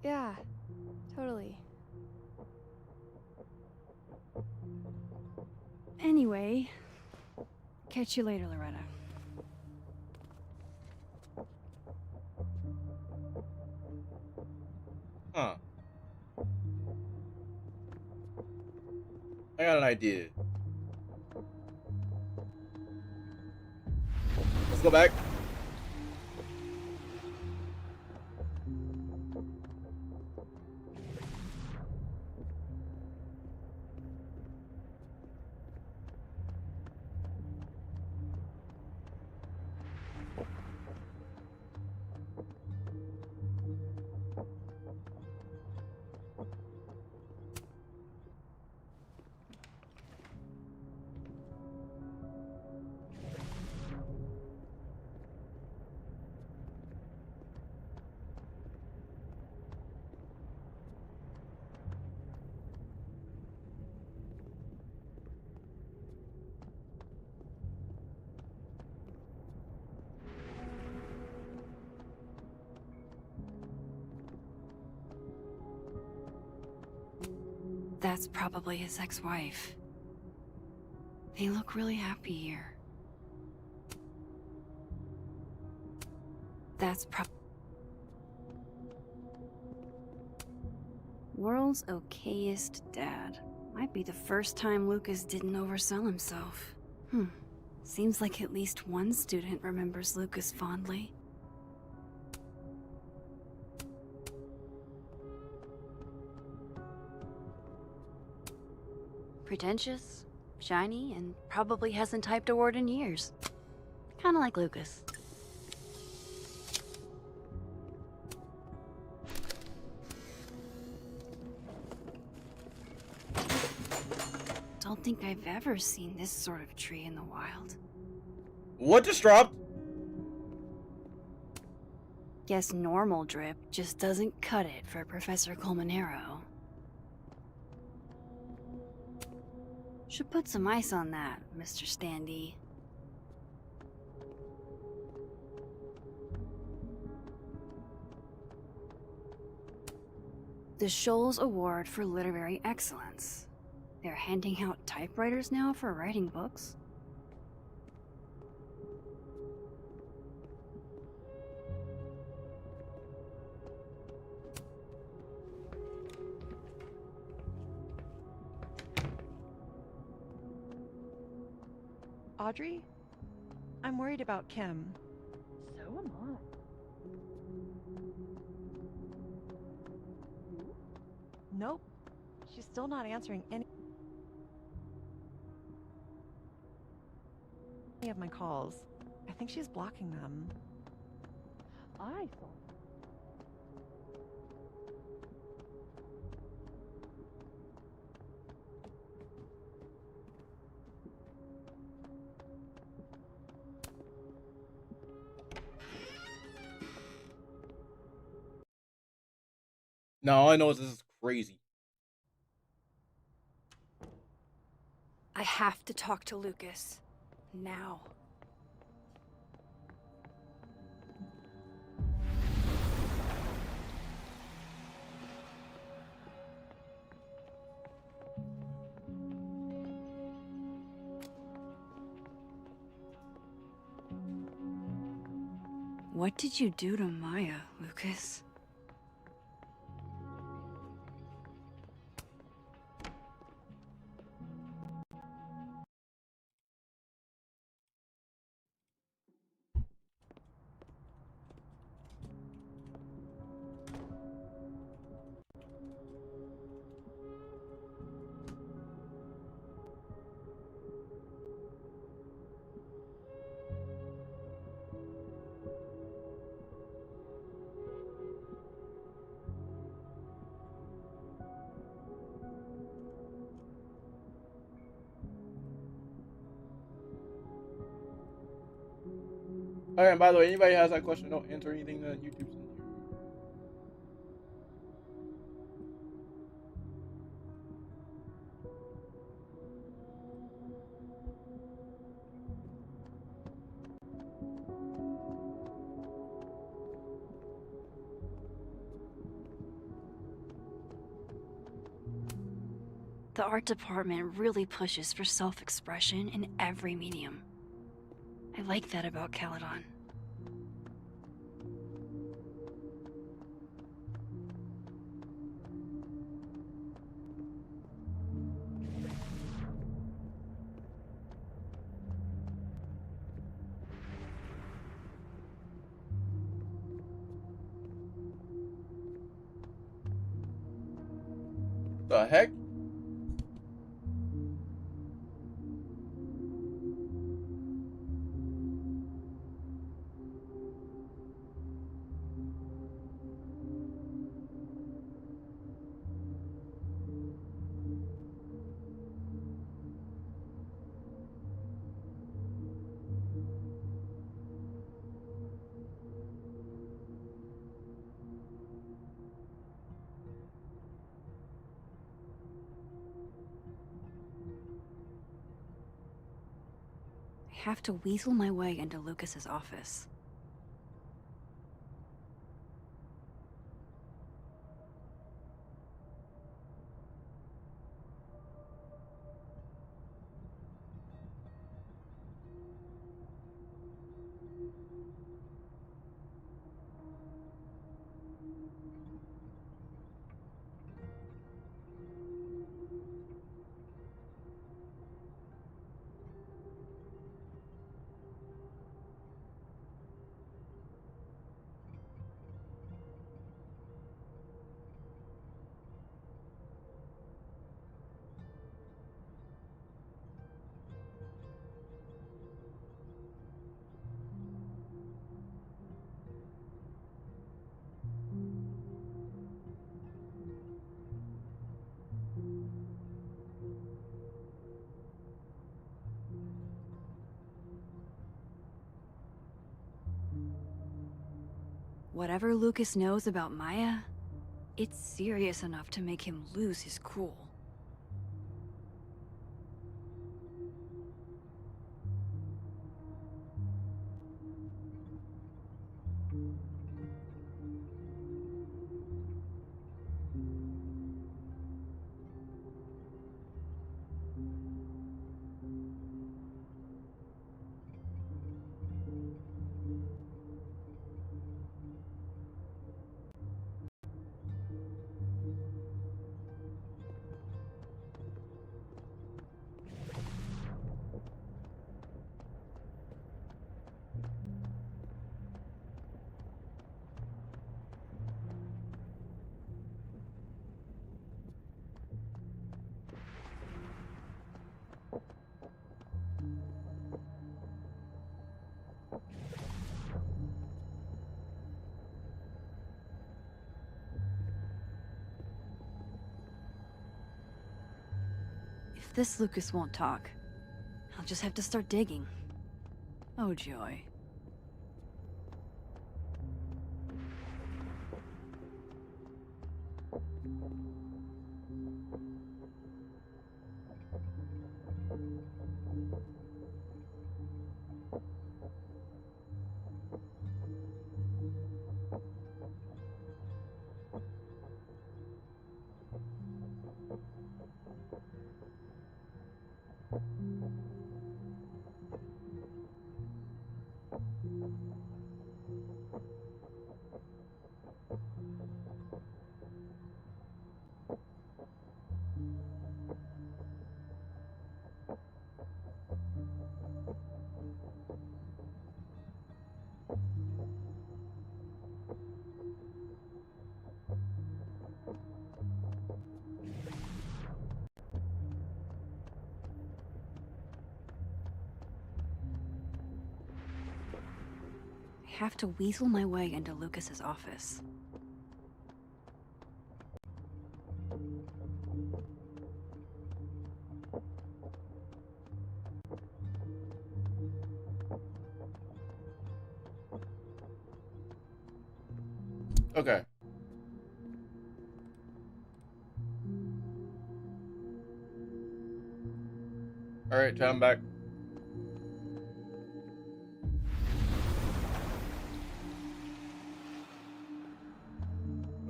Yeah, totally. Anyway, catch you later, Loretta. Huh. I got an idea. Let's go back. That's probably his ex-wife. They look really happy here. That's World's okayest dad. Might be the first time Lucas didn't oversell himself. Seems like at least one student remembers Lucas fondly. Pretentious, shiny, and probably hasn't typed a word in years. Kinda like Lucas. Don't think I've ever seen this sort of tree in the wild. What just dropped? Guess normal drip just doesn't cut it for Professor Colmenero. Should put some ice on that, Mr. Standy. The Scholes Award for Literary Excellence. They're handing out typewriters now for writing books? Audrey? I'm worried about Kim. So am I. Nope. She's still not answering any of my calls. I think she's blocking them. I thought. No, all I know is this is crazy. I have to talk to Lucas. Now. What did you do to Maya, Lucas? Okay, and by the way, anybody has that question, don't enter anything that YouTube's in. The art department really pushes for self-expression in every medium. I like that about Caledon. The heck? I have to weasel my way into Lucas's office. whatever Lucas knows about Maya, it's serious enough to make him lose his cool. If this Lucas won't talk, I'll just have to start digging. Oh, joy. I have to weasel my way into Lucas's office. Okay. All right, chat, I'm back.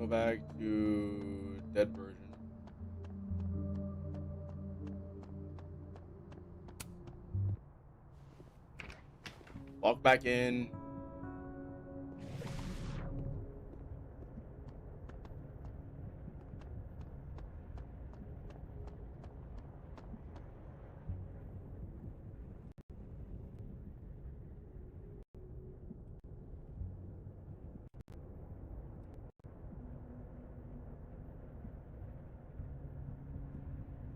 Go back to dead version. Walk back in.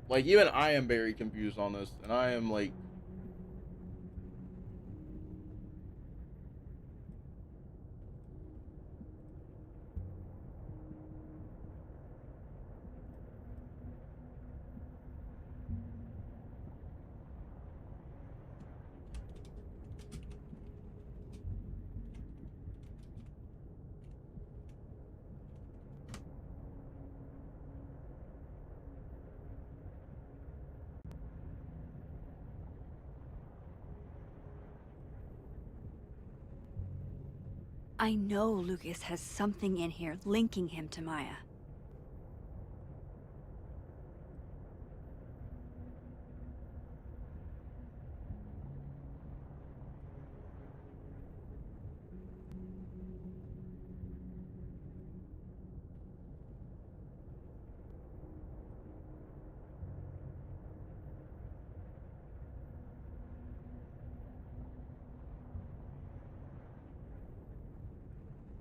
Like, even I am very confused on this, and I am like, I know Lucas has something in here linking him to Maya.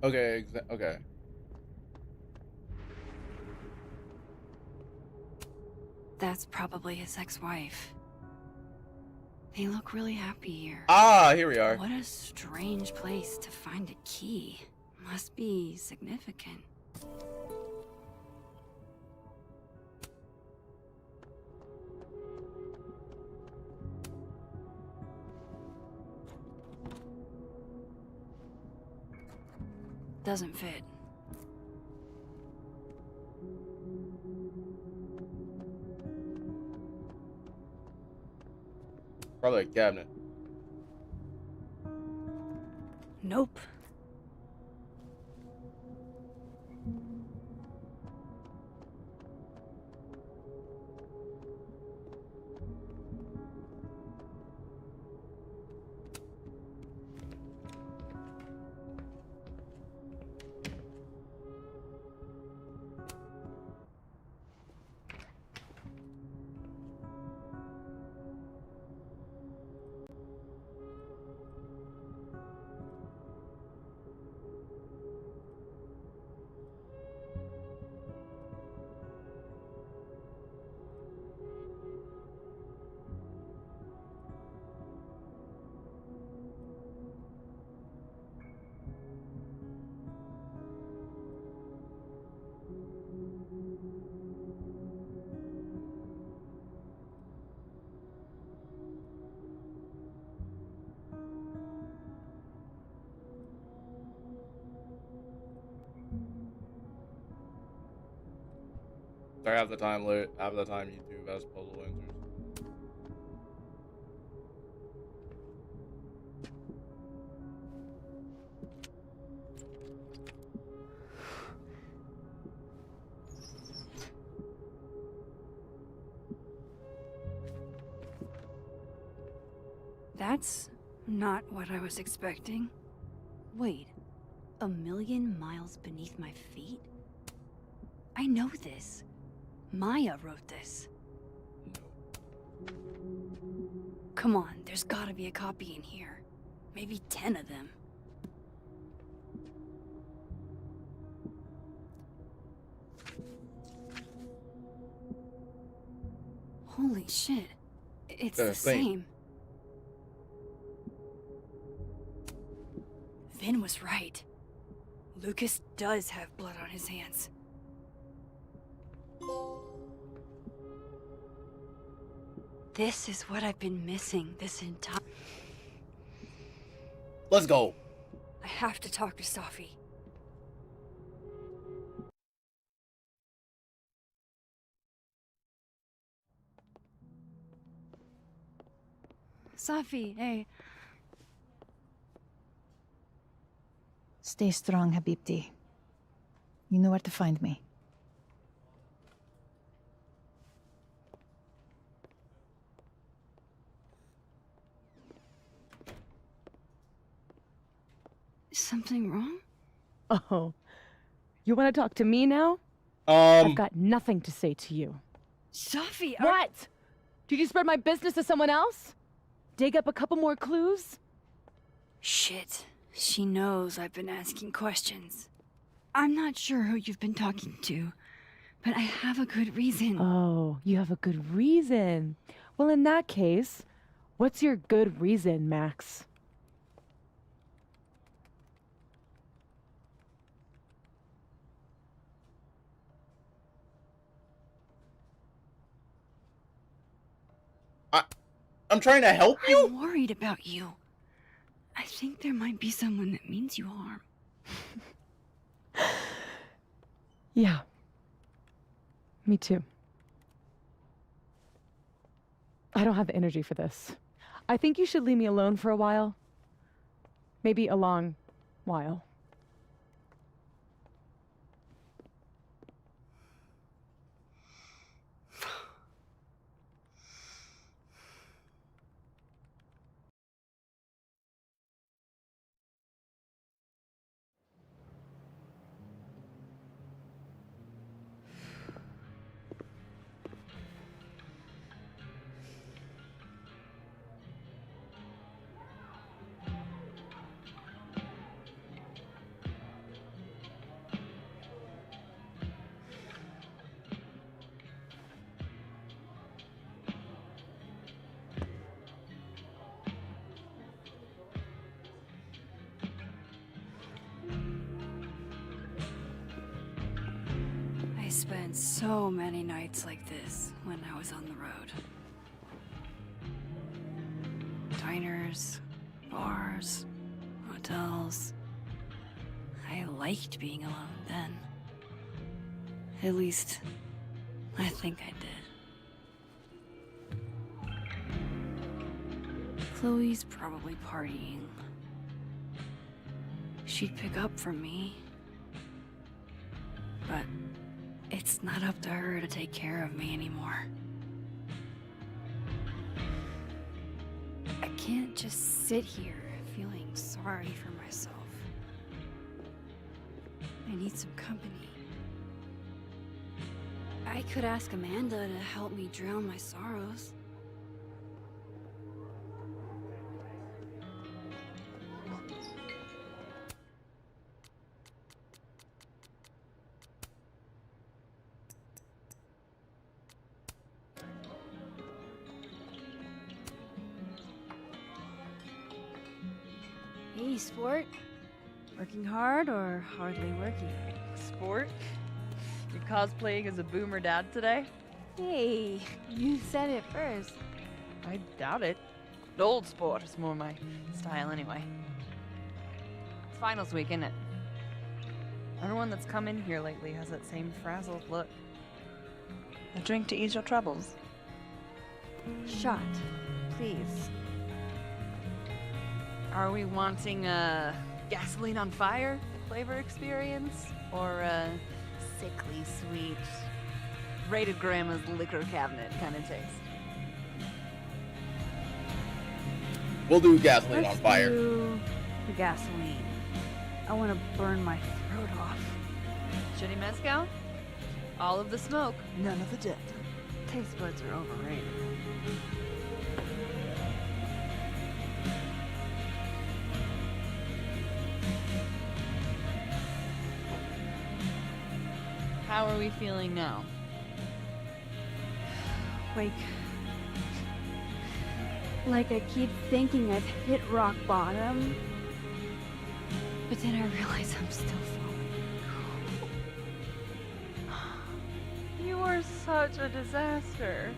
okay, okay. That's probably his ex-wife. They look really happy here. Ah, here we are. What a strange place to find a key. Must be significant. doesn't fit. Probably a cabinet. Nope. Sorry, half the time YouTube has puzzle answers. That's not what I was expecting. Wait, 1,000,000 miles beneath my feet? I know this. Maya wrote this. Come on, there's gotta be a copy in here. Maybe 10 of them. Holy shit. It's the same. Vin was right. Lucas does have blood on his hands. This is what I've been missing this entire... Let's go. I have to talk to Safi. Safi, hey. Stay strong, Habibti. You know where to find me. Is something wrong? Oh, you want to talk to me now? I've got nothing to say to you. Safi, What? Did you spread my business to someone else? Dig up a couple more clues? Shit. She knows I've been asking questions. I'm not sure who you've been talking to, but I have a good reason. Oh, you have a good reason. Well, in that case, what's your good reason, Max? I'm trying to help you? I'm worried about you. I think there might be someone that means you harm. Yeah. Me too. I don't have the energy for this. I think you should leave me alone for a while. Maybe a long while. I spent so many nights like this when I was on the road. Diners, bars, hotels. I I liked being alone then. At least, I think I did. Chloe's probably partying. She'd pick up from me. But it's not up to her to take care of me anymore. I can't just sit here feeling sorry for myself. I need some company. I could ask Amanda to help me drown my sorrows. Hey, sport. Working hard or hardly working? Sport? You cosplaying as a boomer dad today? Hey, you said it first. I doubt it. Old sport is more my style anyway. It's finals week, isn't it? Everyone that's come in here lately has that same frazzled look. A drink to ease your troubles. Shot, please. Are we wanting a gasoline on fire flavor experience? Or a sickly sweet, rated grandma's liquor cabinet kind of taste? We'll do gasoline on fire. Do the gasoline. I want to burn my throat off. Shitty mezcal? All of the smoke, none of the dip. Taste buds are overrated. How are we feeling now? Like I keep thinking I've hit rock bottom, but then I realize I'm still falling. You are such a disaster.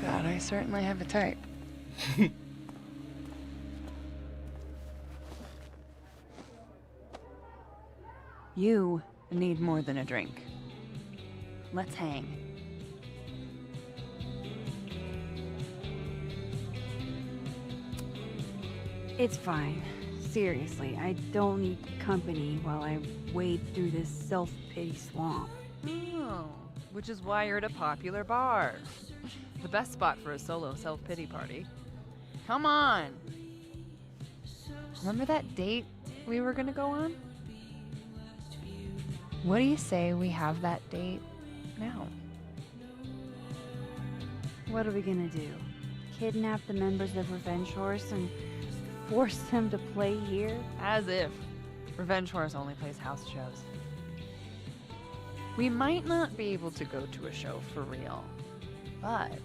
God, I certainly have a type. You need more than a drink. Let's hang. It's fine. Seriously, I don't need company while I wade through this self-pity swamp. Oh, which is why you're at a popular bar. The best spot for a solo self-pity party. Come on! Remember that date we were gonna go on? What do you say we have that date now? What are we gonna do? Kidnap the members of Revenge Horse and force them to play here? As if. Revenge Horse only plays house shows. We might not be able to go to a show for real, but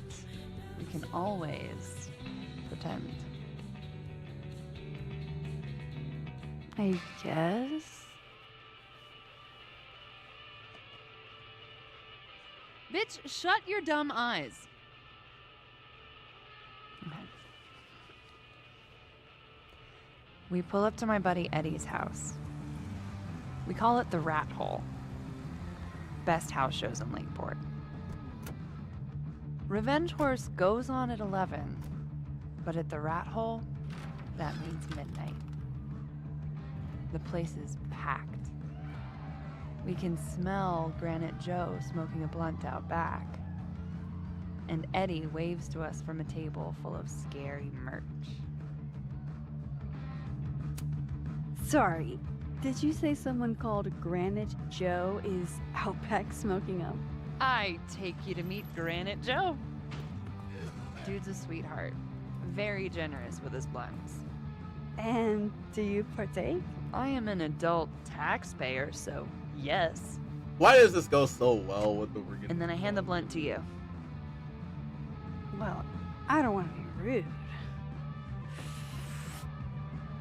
we can always pretend. I guess. Bitch, shut your dumb eyes. Okay. We pull up to my buddy Eddie's house. We call it the Rat Hole. Best house shows in Lakeport. Revenge Horse goes on at 11, but at the Rat Hole, that means midnight. The place is packed. We can smell Granite Joe smoking a blunt out back. And Eddie waves to us from a table full of scary merch. Sorry, did you say someone called Granite Joe is out back smoking up? I take you to meet Granite Joe. Dude's a sweetheart. Very generous with his blunts. And do you partake? I am an adult taxpayer, so yes. Why does this go so well with the freaking... And then I hand the blunt to you. Well, I don't want to be rude.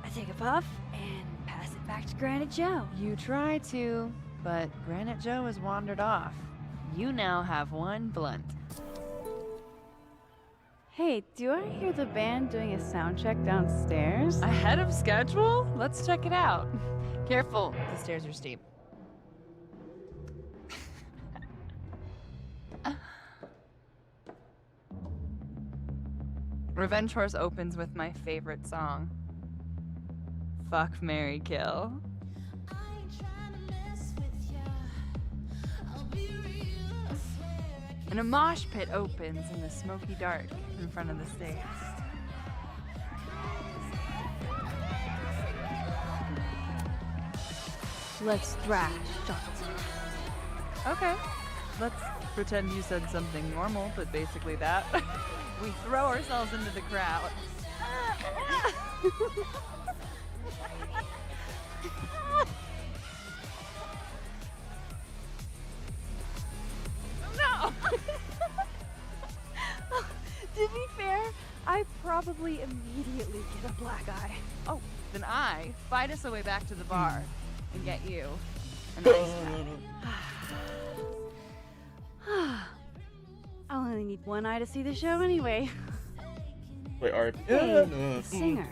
I take a puff and pass it back to Granite Joe. You try to, but Granite Joe has wandered off. You now have one blunt. Hey, do I hear the band doing a sound check downstairs? Ahead of schedule? Let's check it out. Careful, the stairs are steep. Revenge Horse opens with my favorite song. Fuck, Marry, Kill. And a mosh pit opens in the smoky dark in front of the stage. Let's thrash, Jonathan. Okay. Let's pretend you said something normal, but basically that. We throw ourselves into the crowd. No! To be fair, I probably immediately get a black eye. Oh, then I fight us our way back to the bar and get you an ice pack. I'll only need one eye to see the show anyway. Wait, Art. Hey, the singer.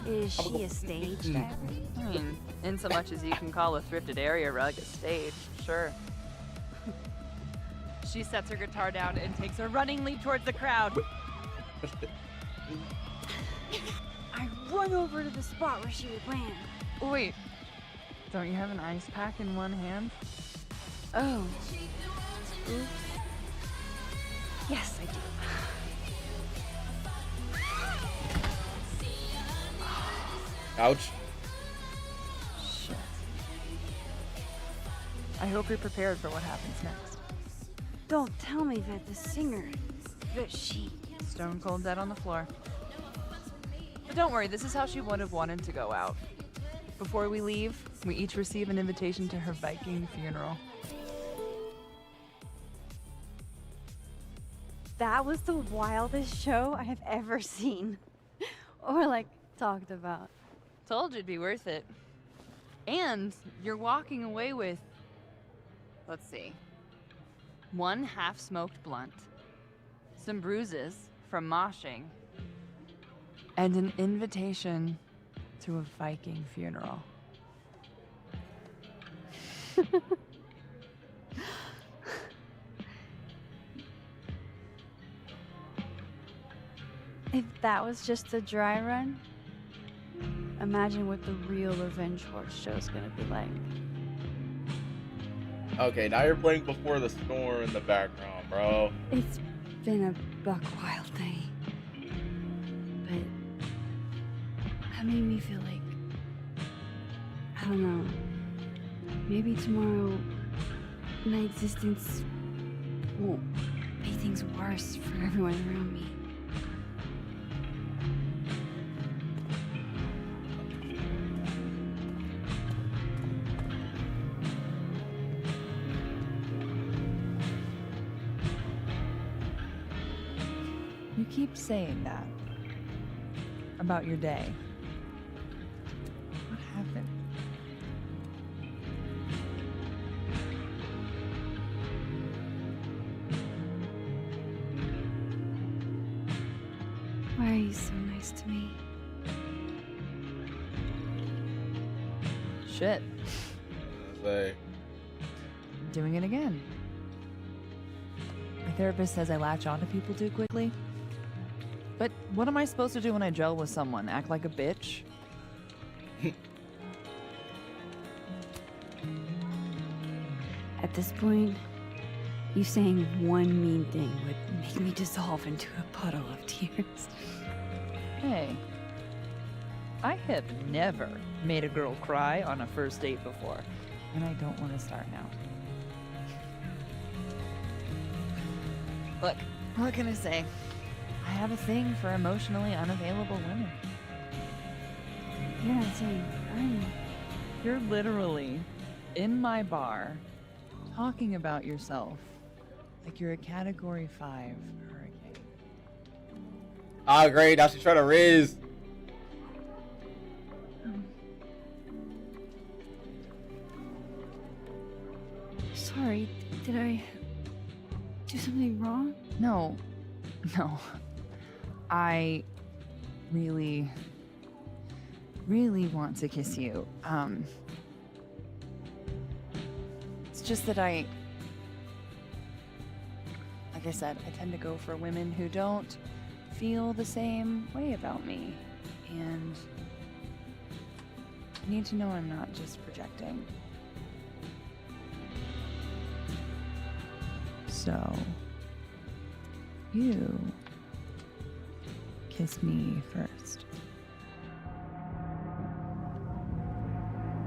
Is she a stage diver? I mean, in so much as you can call a thrifted area rug a stage, sure. She sets her guitar down and takes a running leap towards the crowd. I run over to the spot where she would land. Wait, don't you have an ice pack in one hand? Oh. Oops. Yes, I do. Ouch. Shit. I hope you're prepared for what happens next. Don't tell me that the singer, that she... Stone cold dead on the floor. But don't worry, this is how she would have wanted to go out. Before we leave, we each receive an invitation to her Viking funeral. That was the wildest show I have ever seen. Or, like, talked about. Told you it'd be worth it. And you're walking away with, let's see, one half-smoked blunt, some bruises from moshing, and an invitation to a Viking funeral. If that was just a dry run, imagine what the real Revenge Horse show's gonna be like. Okay, now you're playing Before the Storm in the background, bro. It's been a buck wild day. But that made me feel like, I don't know, maybe tomorrow my existence won't make things worse for everyone around me. You keep saying that about your day. What happened? Why are you so nice to me? Shit. Say. Doing it again. My therapist says I latch onto people too quickly. But what am I supposed to do when I gel with someone? Act like a bitch? At this point, you saying one mean thing would make me dissolve into a puddle of tears. Hey, I have never made a girl cry on a first date before, and I don't want to start now. Look, what can I say? I have a thing for emotionally unavailable women. You're not saying You're literally in my bar talking about yourself like you're a Category 5 hurricane. Ah, great. Now she's trying to riz. Sorry, did I do something wrong? No. I really, really want to kiss you. It's just that like I said, I tend to go for women who don't feel the same way about me. And I need to know I'm not just projecting. So, you kiss me first.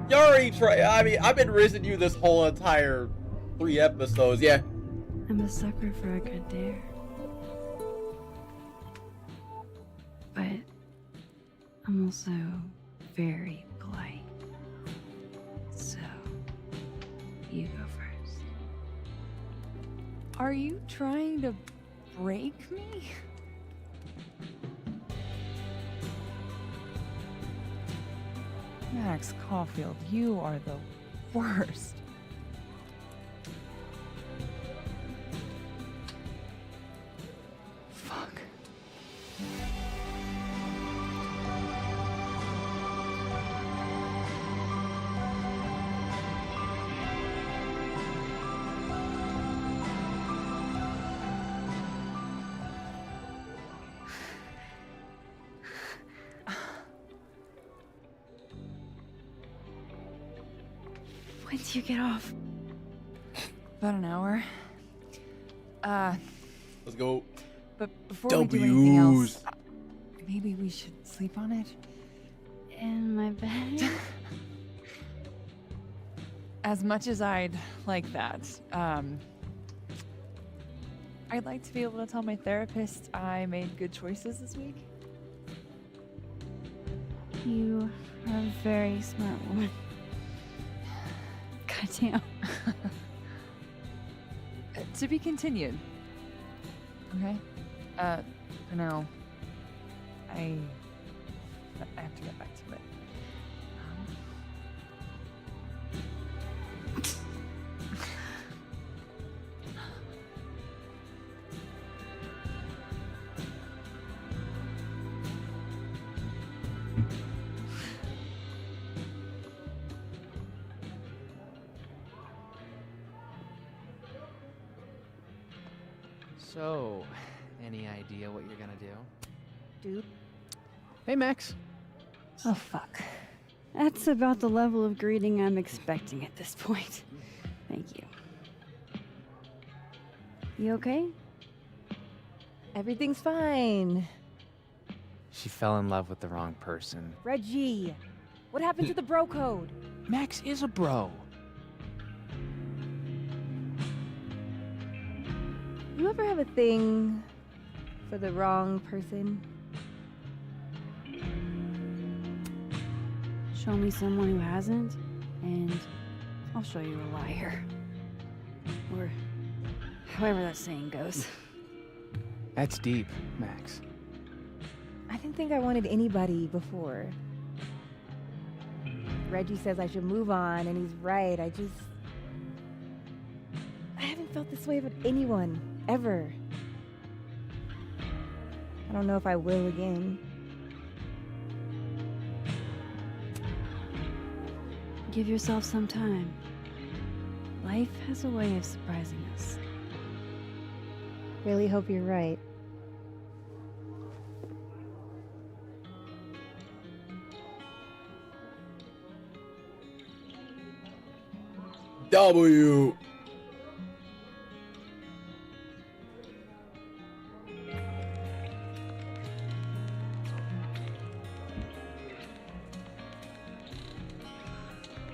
You already tried. I mean, I've been rizzing you this whole entire 3 episodes. Yeah. I'm a sucker for a good dare. But I'm also very polite. So, you go first. Are you trying to break me? Max Caulfield, you are the worst. Fuck. When do you get off? About an hour. Let's go. But before we do anything else, W's. maybe we should sleep on it? In my bed? As much as I'd like that, I'd like to be able to tell my therapist I made good choices this week. You are a very smart woman. Goddamn. To be continued. Okay? For now, I have to get back to it. So, any idea what you're gonna do? Dude. Hey, Max. Oh, fuck. That's about the level of greeting I'm expecting at this point. Thank you. You okay? Everything's fine. She fell in love with the wrong person. Reggie, what happened to the bro code? Max is a bro. You ever have a thing for the wrong person? Show me someone who hasn't, and I'll show you a liar. Or however that saying goes. That's deep, Max. I didn't think I wanted anybody before. Reggie says I should move on, and he's right. I haven't felt this way about anyone, ever. I don't know if I will again. Give yourself some time. Life has a way of surprising us. Really hope you're right. W.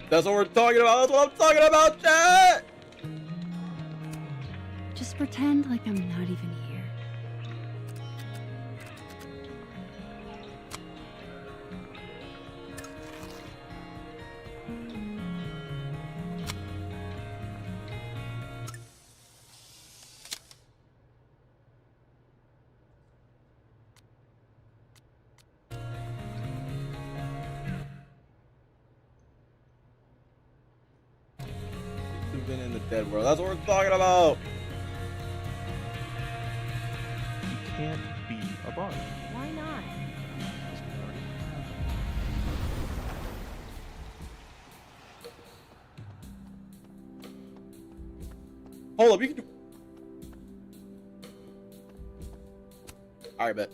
That's what we're talking about. That's what I'm talking about, chat. Just pretend like I'm not even here. You've been in the world. That's what we're talking about. You can't be a bar. Why not? Hold up, you can do. All right, bet.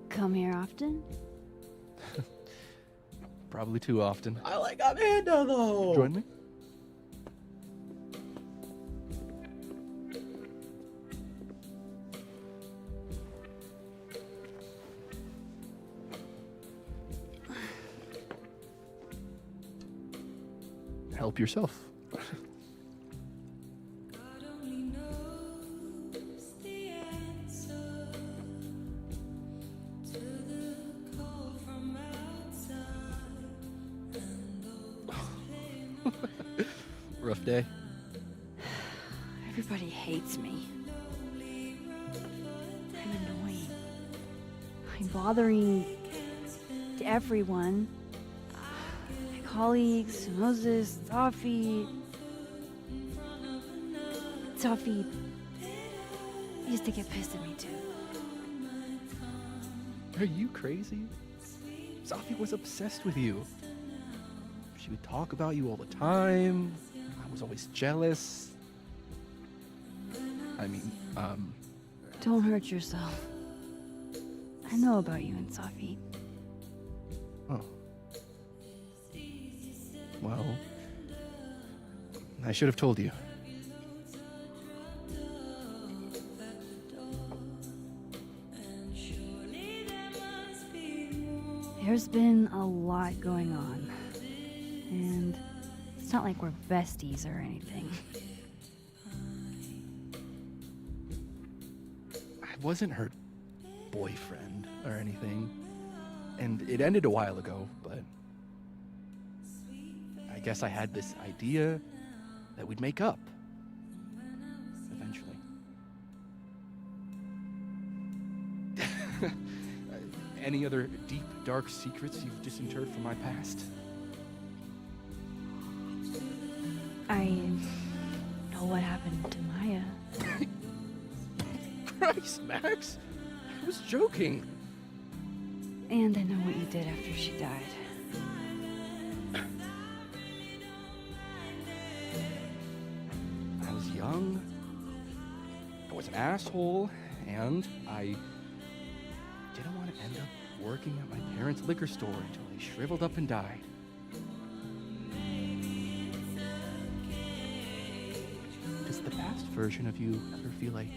Come here often? Probably too often. I like Amanda though. Join me? Help yourself. Rough day. Everybody hates me. I'm annoying. I'm bothering everyone. My colleagues, Moses, Safi. Safi used to get pissed at me too. Are you crazy? Safi was obsessed with you. She would talk about you all the time. I was always jealous. I mean, Don't hurt yourself. I know about you and Safi. Oh. Well, I should have told you. There's been a lot going on. And it's not like we're besties or anything. I wasn't her boyfriend or anything. And it ended a while ago, but I guess I had this idea that we'd make up. Eventually. Any other deep, dark secrets you've disinterred from my past? I know what happened to Maya. Christ, Max! I was joking. And I know what you did after she died. I was young. I was an asshole, and I didn't want to end up working at my parents' liquor store until they shriveled up and died. Does the past version of you ever feel like,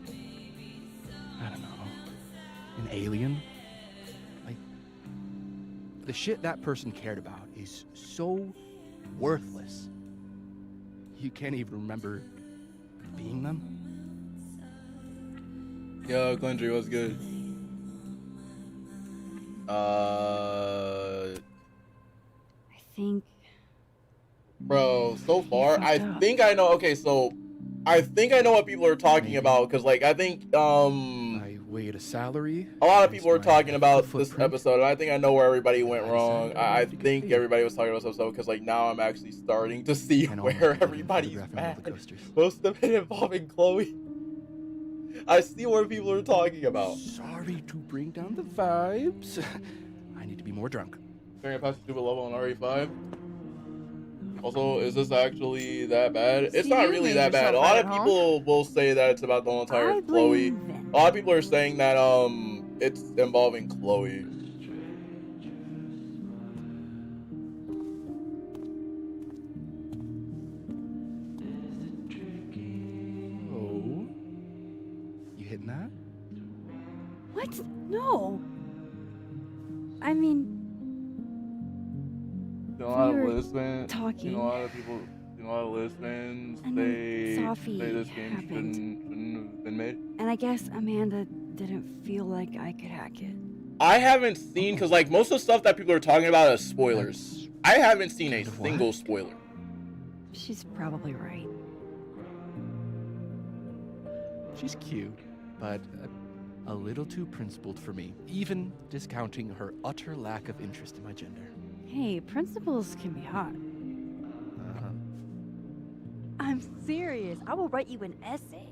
I don't know, an alien? Like, the shit that person cared about is so worthless. You can't even remember being them? Yo, Glendry, what's good? I think. Bro, so far, I think I know. Okay, so I think I know what people are talking about because, like, I think I weighed a salary. a lot of people were talking about this episode, and I think I know where everybody went wrong. I think everybody was talking about this episode because, like, now I'm actually starting to see where everybody's mad. Most of it involving Chloe. I see where people are talking about. Sorry to bring down the vibes. I need to be more drunk. Figuring past the stupid level on RE5. Also, is this actually that bad? It's See, not you really made that bad. A yourself lot at of home. people will say that it's about the whole entire I Chloe. blame Vin. A lot of people are saying that it's involving Chloe. Oh, you hitting that? What? No. I mean, You know, a lot We of were listeners. talking. You know, a lot of people. You know, a lot of listeners. And They then Safi say this game happened. shouldn't have been made. and I guess Amanda didn't feel like I could hack it. I haven't seen because like most of the stuff that people are talking about is spoilers. I haven't seen a single spoiler. She's probably right. She's cute, but a little too principled for me, even discounting her utter lack of interest in my gender. Hey, principals can be hot. I'm serious. I will write you an essay.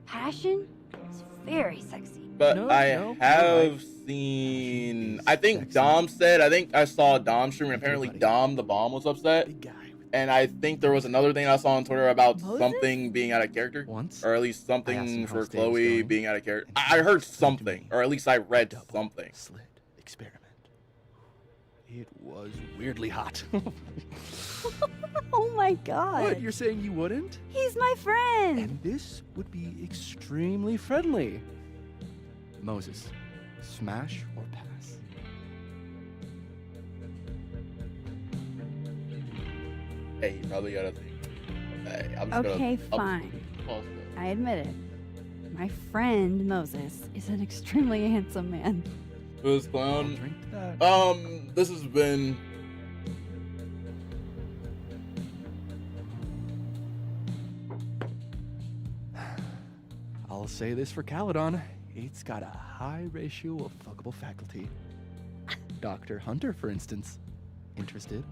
Passion, It's very sexy. But No, I no, you're have right. seen. I think Dom said. I think I saw Dom stream, and apparently Dom the bomb was upset. And I think there was another thing I saw on Twitter about something being out of character, or at least something for Chloe being out of character. I heard something, or at least I read something. Slit experiment. It was weirdly hot. Oh my god. What? You're saying you wouldn't? He's my friend. And this would be extremely friendly. Moses, smash or pass? Hey, you probably gotta think. Hey, I'm just Okay, gonna, fine. Pause I admit it. My friend Moses is an extremely handsome man. Who's clown? This has been. I'll say this for Caledon. It's got a high ratio of fuckable faculty. Dr. Hunter, for instance. Interested?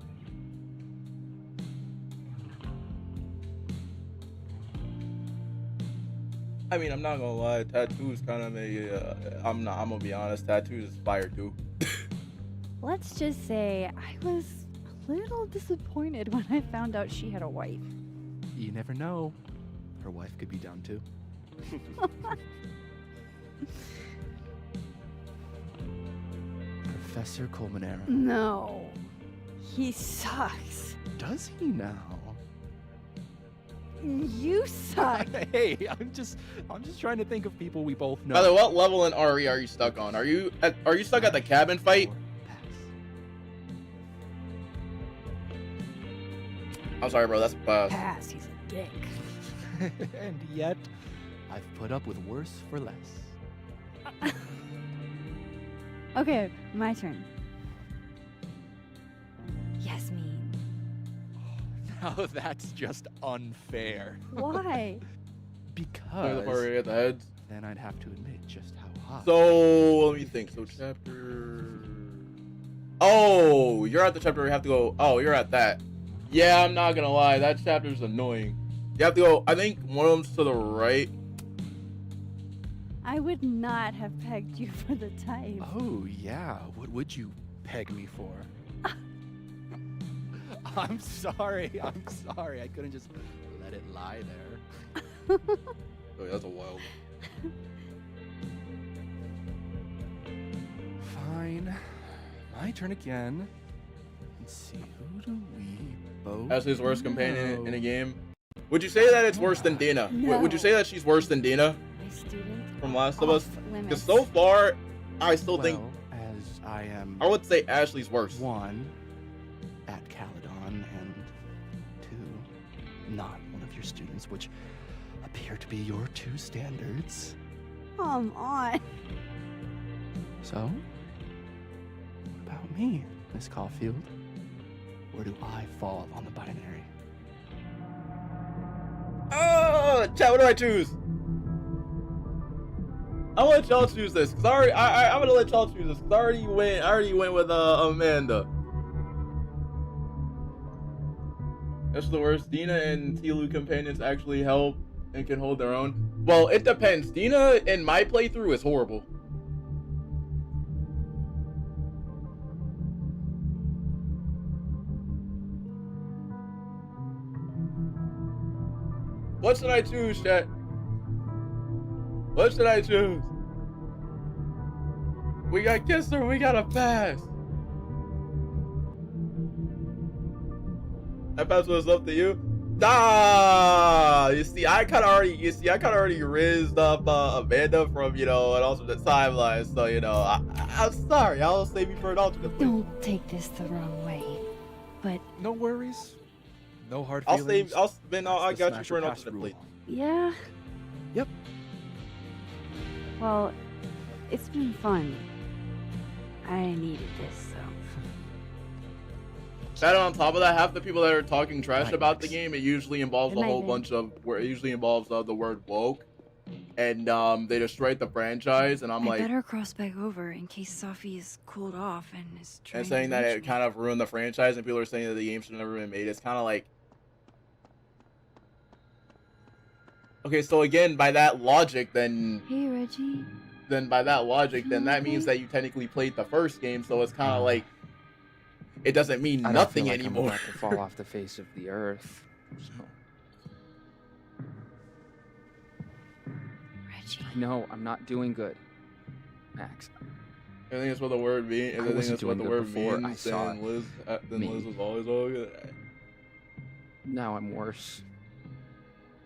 I mean, I'm not gonna lie. Tattoo's kind of a. I'm gonna be honest. Tattoo's is fire too. Let's just say I was a little disappointed when I found out she had a wife. You never know. Her wife could be down too. Professor Colmenero. No. He sucks. Does he now? You suck. Hey, I'm just trying to think of people we both know. By the way, what level in RE are you stuck on? Are you stuck at the cabin fight? I'm sorry, bro. That's a pass. Pass. He's a dick. And yet, I've put up with worse for less. Okay, my turn. Yasmin. Now that's just unfair. Why? Because Already at the heads. then I'd have to admit just how hot. So let me think. So chapter. Oh, you're at the chapter where you have to go. Oh, you're at that. Yeah, I'm not gonna lie. That chapter's annoying. You have to go. I think one of them's to the right. I would not have pegged you for the type. Oh yeah, what would you peg me for? I'm sorry. I couldn't just let it lie there. Oh, that's a wild. Fine. My turn again. Let's see, who do we both Ashley's worst companion know? in a game. Would you say that it's worse than Dina? No. Would you say that she's worse than Dina My student. from Last of Us? Limits. Because so far, I still think. Well, as I am I would say Ashley's worse. one at Caledon and two, not one of your students, which appear to be your two standards. Come on. So, what about me, Miss Caulfield? Where do I fall on the binary? Oh, chat. What do I choose? I want y'all to choose this because I'm gonna let y'all choose this because I already went with Amanda. That's the worst. Dina and Tilu companions actually help and can hold their own. Well, it depends. Dina in my playthrough is horrible. What should I choose, chat? What should I choose? We got Kisser, we got a pass. That pass was up to you. Ah, you see, I kind of already rizzed up Amanda from, and also the timeline. So, I'm sorry. I'll save you for an alternate. Please. Don't take this the wrong way, but No worries. No hard I feelings. got That's you the for an smash or pass alternate, rule. please. yeah. Yep. Well, it's been fun. I needed this, so. And on top of that, half the people that are talking trash Right, about the Max. game, it usually involves Good a night, whole man. bunch of where it usually involves the word woke, and they destroyed the franchise, and I'm I like, better cross back over in case Safi is cooled off and is trying and saying to that reach it me. kind of ruined the franchise, and people are saying that the game should have never been made. It's kind of like, Okay, so again, by that logic, then Hey, Reggie. then that means that you technically played the first game, so it's kind of like it doesn't mean I don't nothing feel like anymore. I'm about to fall off the face of the earth. So. Reggie. No, I'm not doing good, Max. I think that's what the word means. I think wasn't that's what the doing word good before I means. saw Then Liz me. was always all good. Now I'm worse.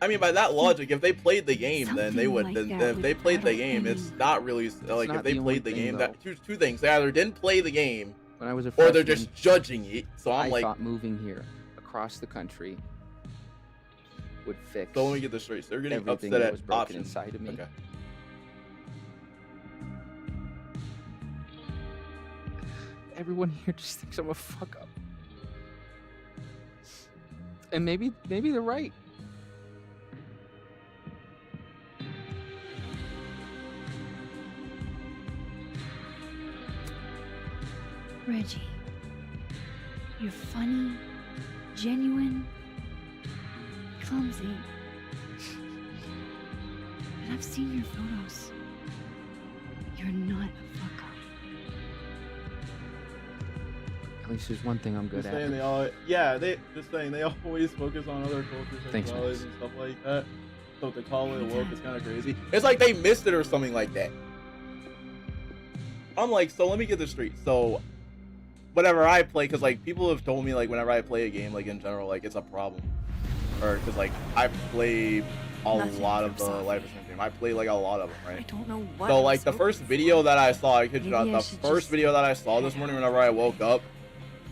I mean, by that logic, if they played the game, then they Something would. like Then that if would they played the rattle game, it's anyone. not really like not if they the only played the thing, game. though. That two things. They either didn't play the game, When I was a or freshman, they're just judging it. So I'm I like, thought moving here across the country would fix. so let me get this straight. So they're getting everything upset that at was broken options. inside of me. Okay. Everyone here just thinks I'm a fuck up. And maybe they're right. Reggie. You're funny, genuine, clumsy. But I've seen your photos. You're not a fuck up. At least there's one thing I'm good Just at. saying they always focus on other cultures, Thanks, sexualities, Max. and stuff like that. So to call it woke is kind of crazy. It's like they missed it or something like that. I'm like, so let me get this straight. So whenever I play, because like people have told me like whenever I play a game, like in general, like it's a problem, or because like I play a Nothing lot from of the Sophie. Life is Strange game. I play like a lot of them, right? I don't know what. So I like was the hoping first for. video that I saw, I kid you not, Maybe I the should first just video that I saw this morning whenever I woke up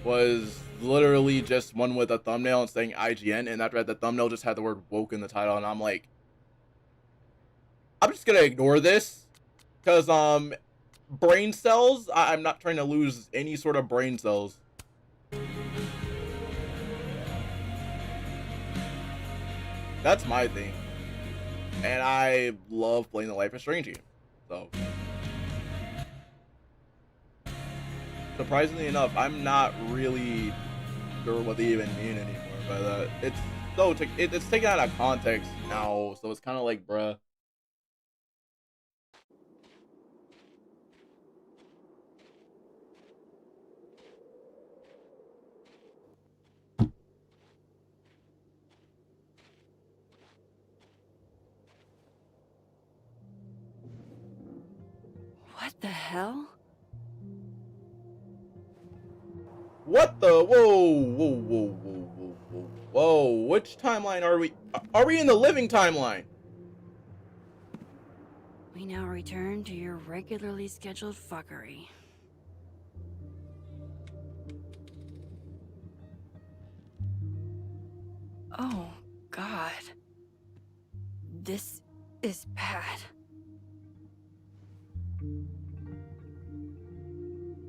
was literally just one with a thumbnail and saying IGN, and after that the thumbnail just had the word woke in the title, and I'm like, I'm just gonna ignore this, cause brain cells, I'm not trying to lose any sort of brain cells. That's my thing. And I love playing the Life is Strange game. So surprisingly enough, I'm not really sure what they even mean anymore. But it's so it's taken out of context now, so it's kind of like, bruh. What the hell? What the? Whoa! Which timeline are we? Are we in the living timeline? We now return to your regularly scheduled fuckery. Oh, God. This is bad.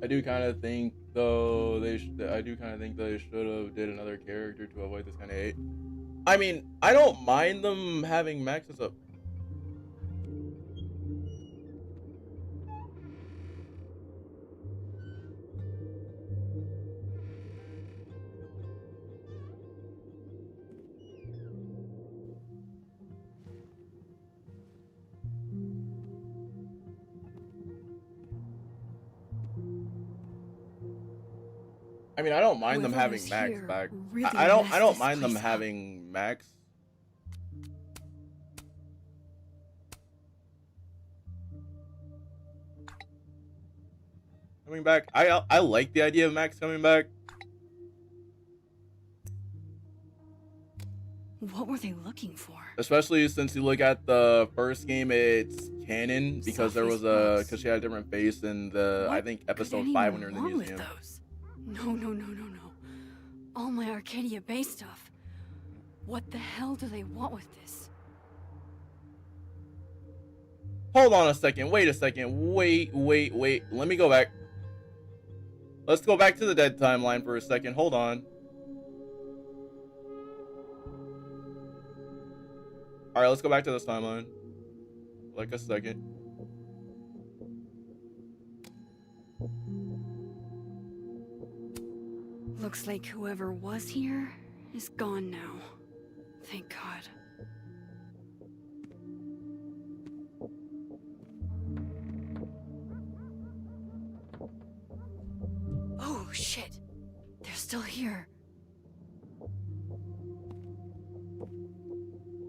I do kind of think though they should have did another character to avoid this kind of hate. I mean, I don't mind them having Max as a. I mean, I don't mind them Whoever having is Max here back. really I don't messed this mind them place up. having Max. Coming back. I like the idea of Max coming back. What were they looking for? Especially since you look at the first game, it's canon because there was because she had a different face in the I think episode 5 when you're in the Wrong with museum. those? No. All my Arcadia Bay stuff. What the hell do they want with this? Hold on a second. Wait a second. Wait. Let me go back. Let's go back to the dead timeline for a second. Hold on. Alright, let's go back to this timeline. Like a second. Looks like whoever was here is gone now. Thank God. shit. They're still here.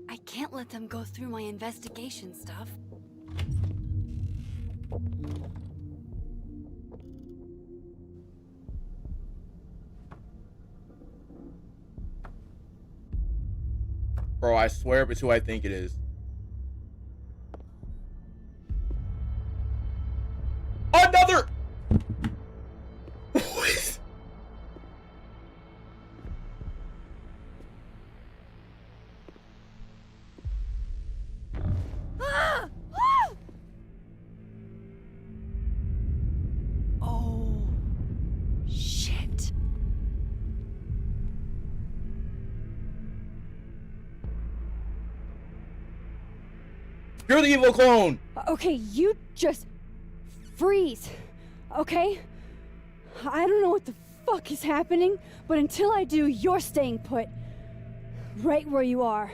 I can't let them go through my investigation stuff. Bro, I swear it's who I think it is. Another! What? Ah! Ah! Oh, shit. You're the evil clone! Okay, you just freeze, okay? I don't know what the fuck is happening, but until I do, you're staying put. Right where you are.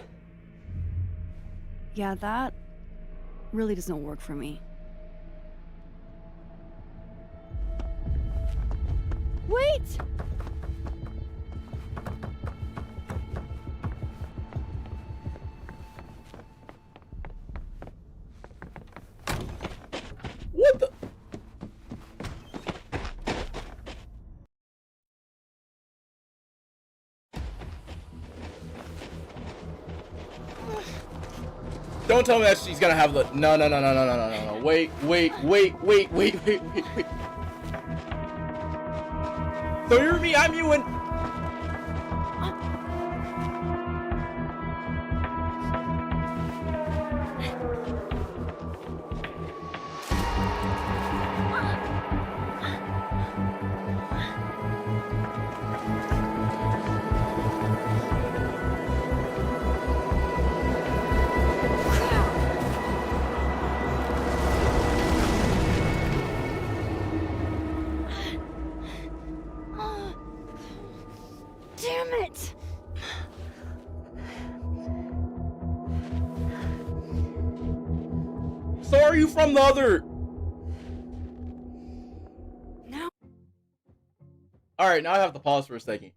Yeah, that really doesn't work for me. Wait! What the? Don't tell me that she's gonna have the no. Wait. So you're me, I'm you, and Damn it! so are you from the other? No. All right, now I have to pause for a second.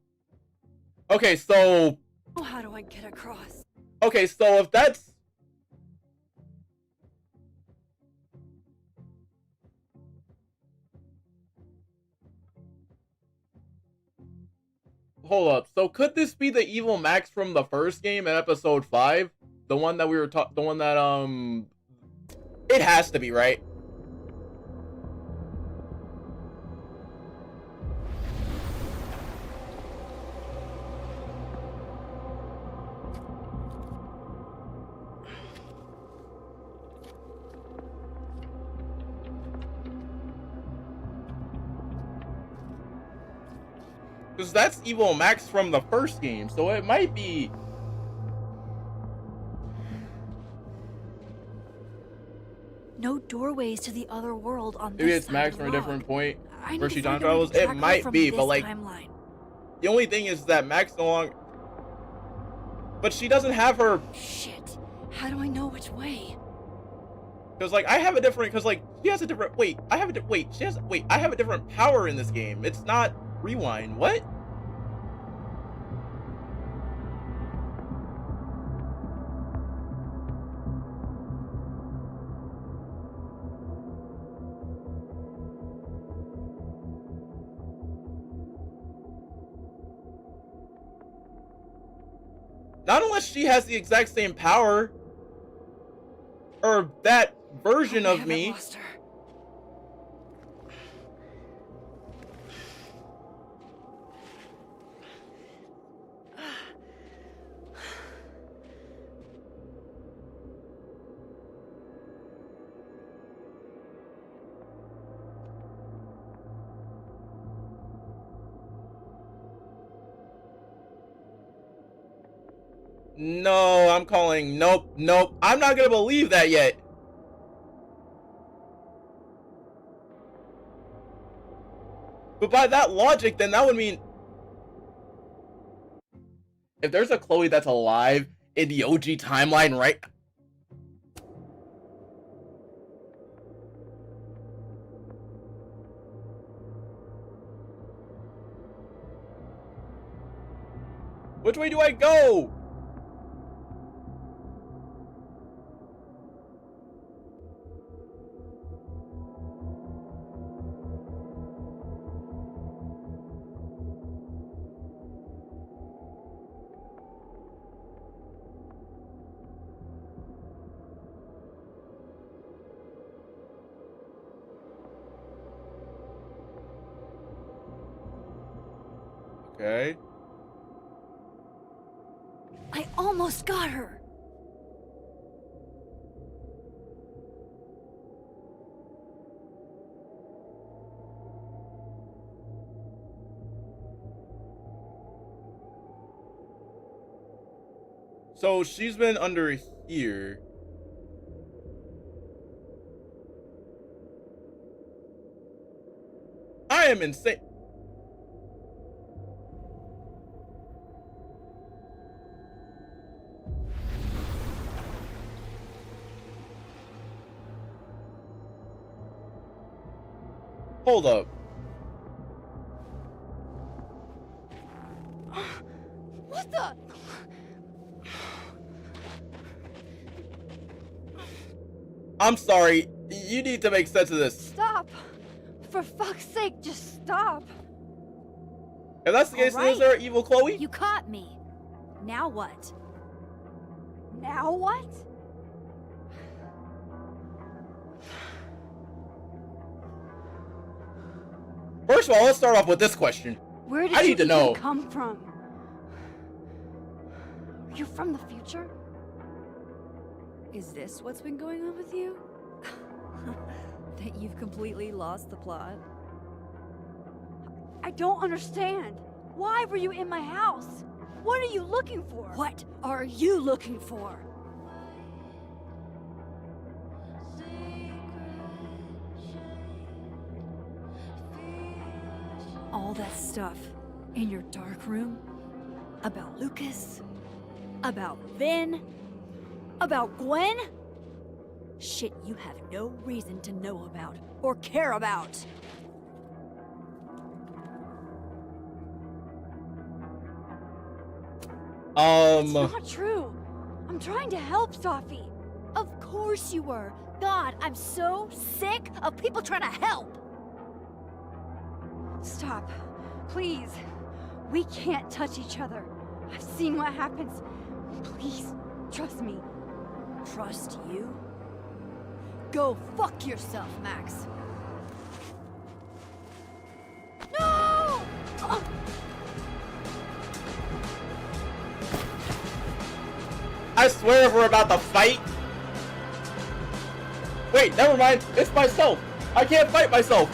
Okay, so Oh, how do I get across? okay, so if that's hold up. So could this be the evil Max from the first game in episode 5? The one that we were the one that it has to be, right? Because that's evil Max from the first game, so it might be. No doorways to the other world on Maybe this it's side Max of the from a log. different point I where need she to time find a way travels. to track It her might from be, this but like timeline. the only thing is that Max no longer. But she doesn't have her. Shit. How do I know which way? Because like I have a different. Because like she has a different. Wait, I have a wait. She has wait. I have a different power in this game. It's not rewind. What? Not unless she has the exact same power. Or that version of me. Lost her. No, I'm calling. Nope. I'm not gonna believe that yet. But by that logic, then that would mean if there's a Chloe that's alive in the OG timeline, right? Which way do I go? Okay. I almost got her. So she's been under here. I am insane. Hold up. What the? I'm sorry. You need to make sense of this. Stop! For fuck's sake, just stop! If that's the case, then is Alright. there evil Chloe? You caught me. Now what? Now what? First of all, let's start off with this question. Where did I you need to even know. come from? Are you from the future? Is this what's been going on with you? That you've completely lost the plot? I don't understand. Why were you in my house? What are you looking for? What are you looking for? All that stuff in your dark room about Lucas, about Vin, about Gwen? Shit you have no reason to know about or care about. It's not true. I'm trying to help Safi. Of course you were. God, I'm so sick of people trying to help. Stop. Please. We can't touch each other. I've seen what happens. Please, trust me. Trust you? Go fuck yourself, Max. No! I swear if we're about to fight. Wait, never mind. It's myself. I can't fight myself.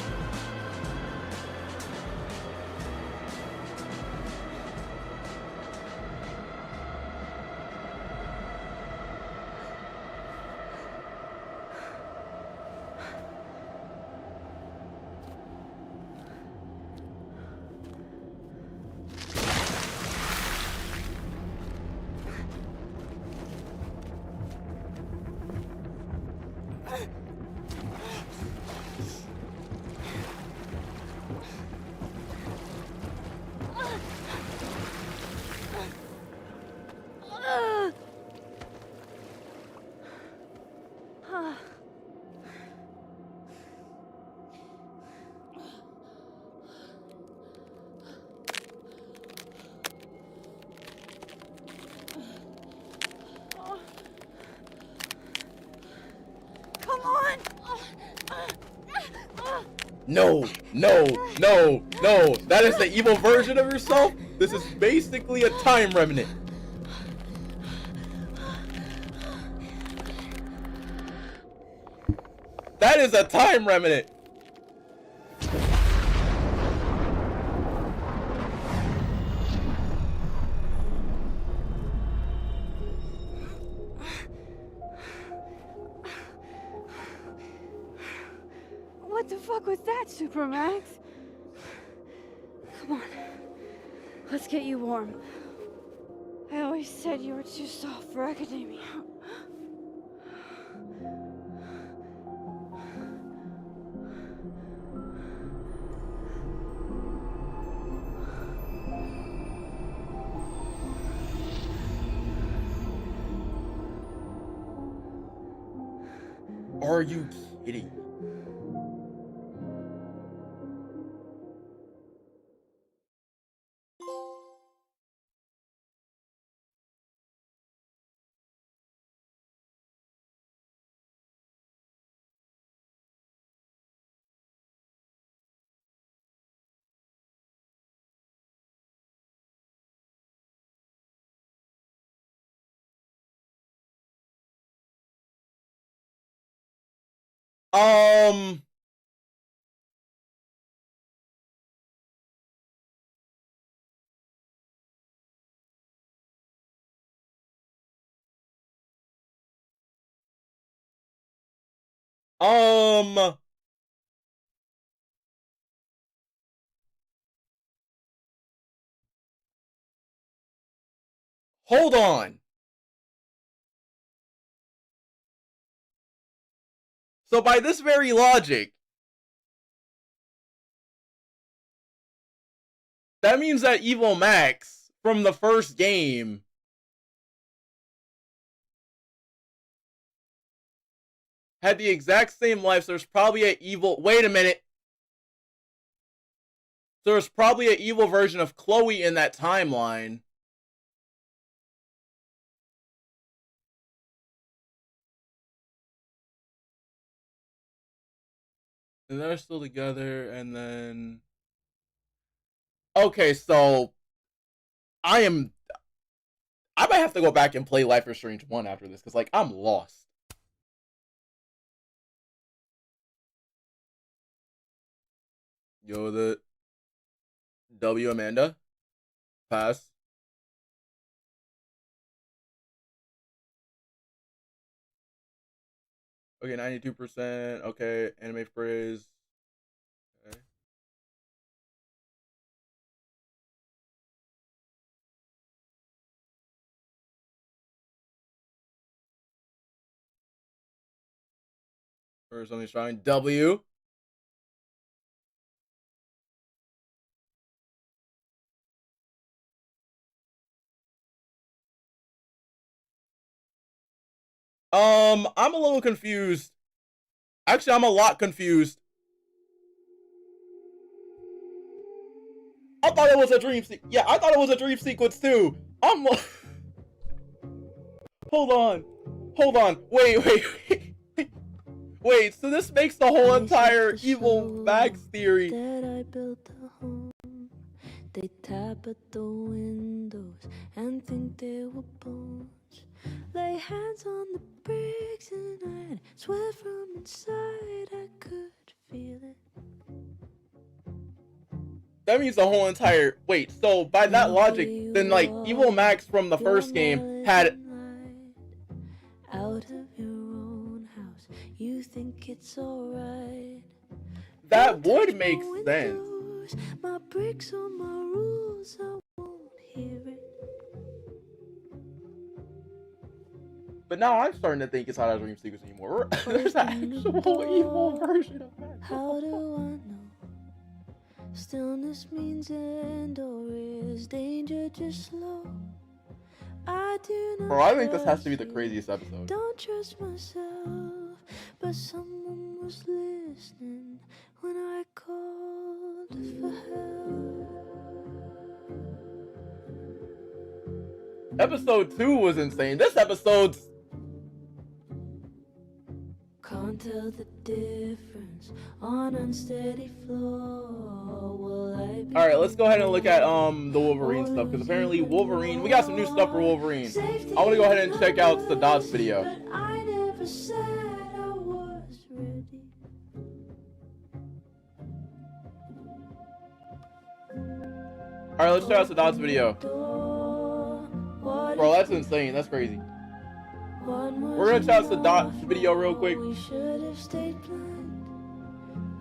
Come on! No, no, no, no. That is the evil version of yourself. This is basically a time remnant. That is a time remnant. What the fuck was that, Supermax? Come on. Let's get you warm. I always said you were too soft for academia. Are you kidding? Um. Hold on. So by this very logic, that means that Evil Max from the first game had the exact same life. So there's probably an evil. Wait a minute. So there's probably an evil version of Chloe in that timeline. And they're still together, and then... Okay, so... I might have to go back and play Life is Strange 1 after this, because, like, I'm lost. Yo, the... W. Amanda? Pass. Okay, 92%. Okay, anime phrase. Okay. Or something strong. W. I'm a little confused. Actually, I'm a lot confused. I thought it was a dream yeah, I thought it was a dream sequence too. Hold on. Wait. Wait, so this makes the whole entire Evil Max theory. That I built a home. They tap at the windows and think they were bones. Lay hands on the bricks and I'd swear from inside I could feel it. That means the whole entire... Wait, so by that logic, then like Evil Max from the first game had... Out of your own house, you think it's alright. That would make sense. My bricks on my rules, I won't hear it. But now I'm starting to think it's not a dream sequence anymore. There's an actual evil version of that. How do I know? Stillness means end, or is danger just slow? I do not. Bro, I think this has to be the craziest episode. Don't trust myself, but someone was listening when I called for help. Episode 2 was insane. This episode's... Can't tell the difference on unsteady floor. Will I be... Alright, let's go ahead and look at the Wolverine stuff, because apparently Wolverine, we got some new stuff for Wolverine. I want to go ahead and check out Sadat's video. I never said I was ready. Alright, let's check out Sadat's video. Bro, that's insane. That's crazy. We're gonna check out Sadat's video real quick.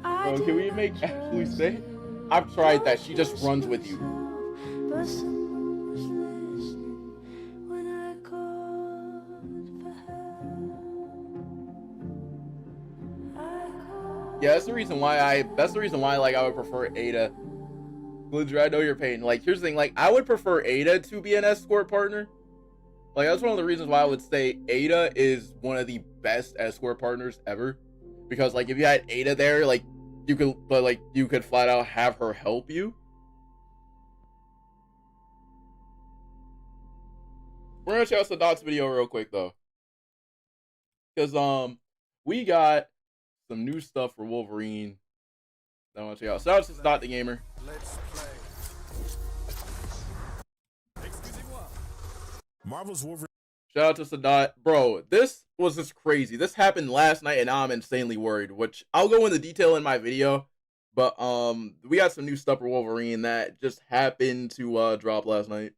Bro, can we make Ashley stay? I've tried that. She just runs with you. Yeah, that's the reason why like I would prefer Ada. Glidger, I know your pain. Like, here's the thing, like, I would prefer Ada to be an escort partner. Like, that's one of the reasons why I would say Ada is one of the best escort partners ever. Because, like, if you had Ada there, like, you could flat out have her help you. We're gonna check out Sadat's video real quick though, because we got some new stuff for Wolverine that I want to check out. Shout out to Sadat the Gamer. Let's play. Marvel's Wolverine. Shout out to Sadat, bro. This was just crazy. This happened last night, and now I'm insanely worried. Which I'll go into detail in my video, but we got some new stuff for Wolverine that just happened to drop last night.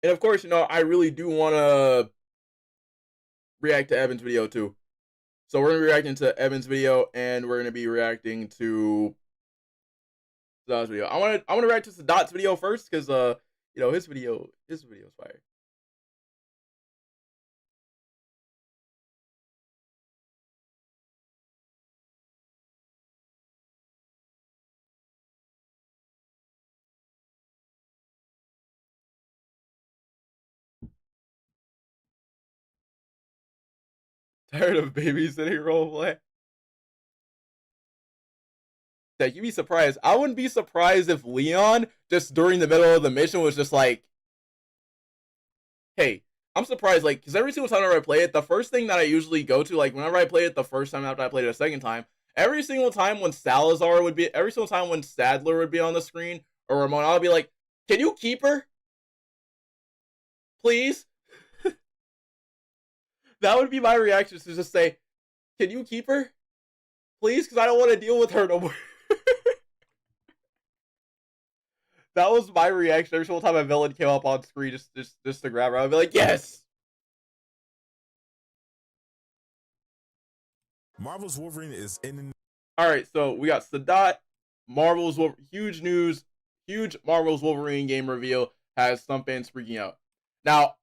And of course, you know, I really do want to react to Evan's video too. So we're going to be reacting to Evan's video, and we're going to be reacting to Sadat's video. I want to react to Sadat's video first, because you know, his video is fire. Tired of babysitting roleplay? That you'd be surprised. I wouldn't be surprised if Leon, just during the middle of the mission, was just like, hey, I'm surprised, like, because every single time I play it, the first thing that I usually go to, like, whenever I play it the first time after I played it a second time, every single time when Sadler would be on the screen, or Ramon, I'll be like, can you keep her? Please? That would be my reaction, to just say, can you keep her? Please? Because I don't want to deal with her no more. That was my reaction every single time a villain came up on screen, just to grab her. I'd be like, yes! Marvel's Wolverine is in. Alright, so we got Sadat, Marvel's Wolverine, huge news, huge Marvel's Wolverine game reveal, has some fans freaking out. Now,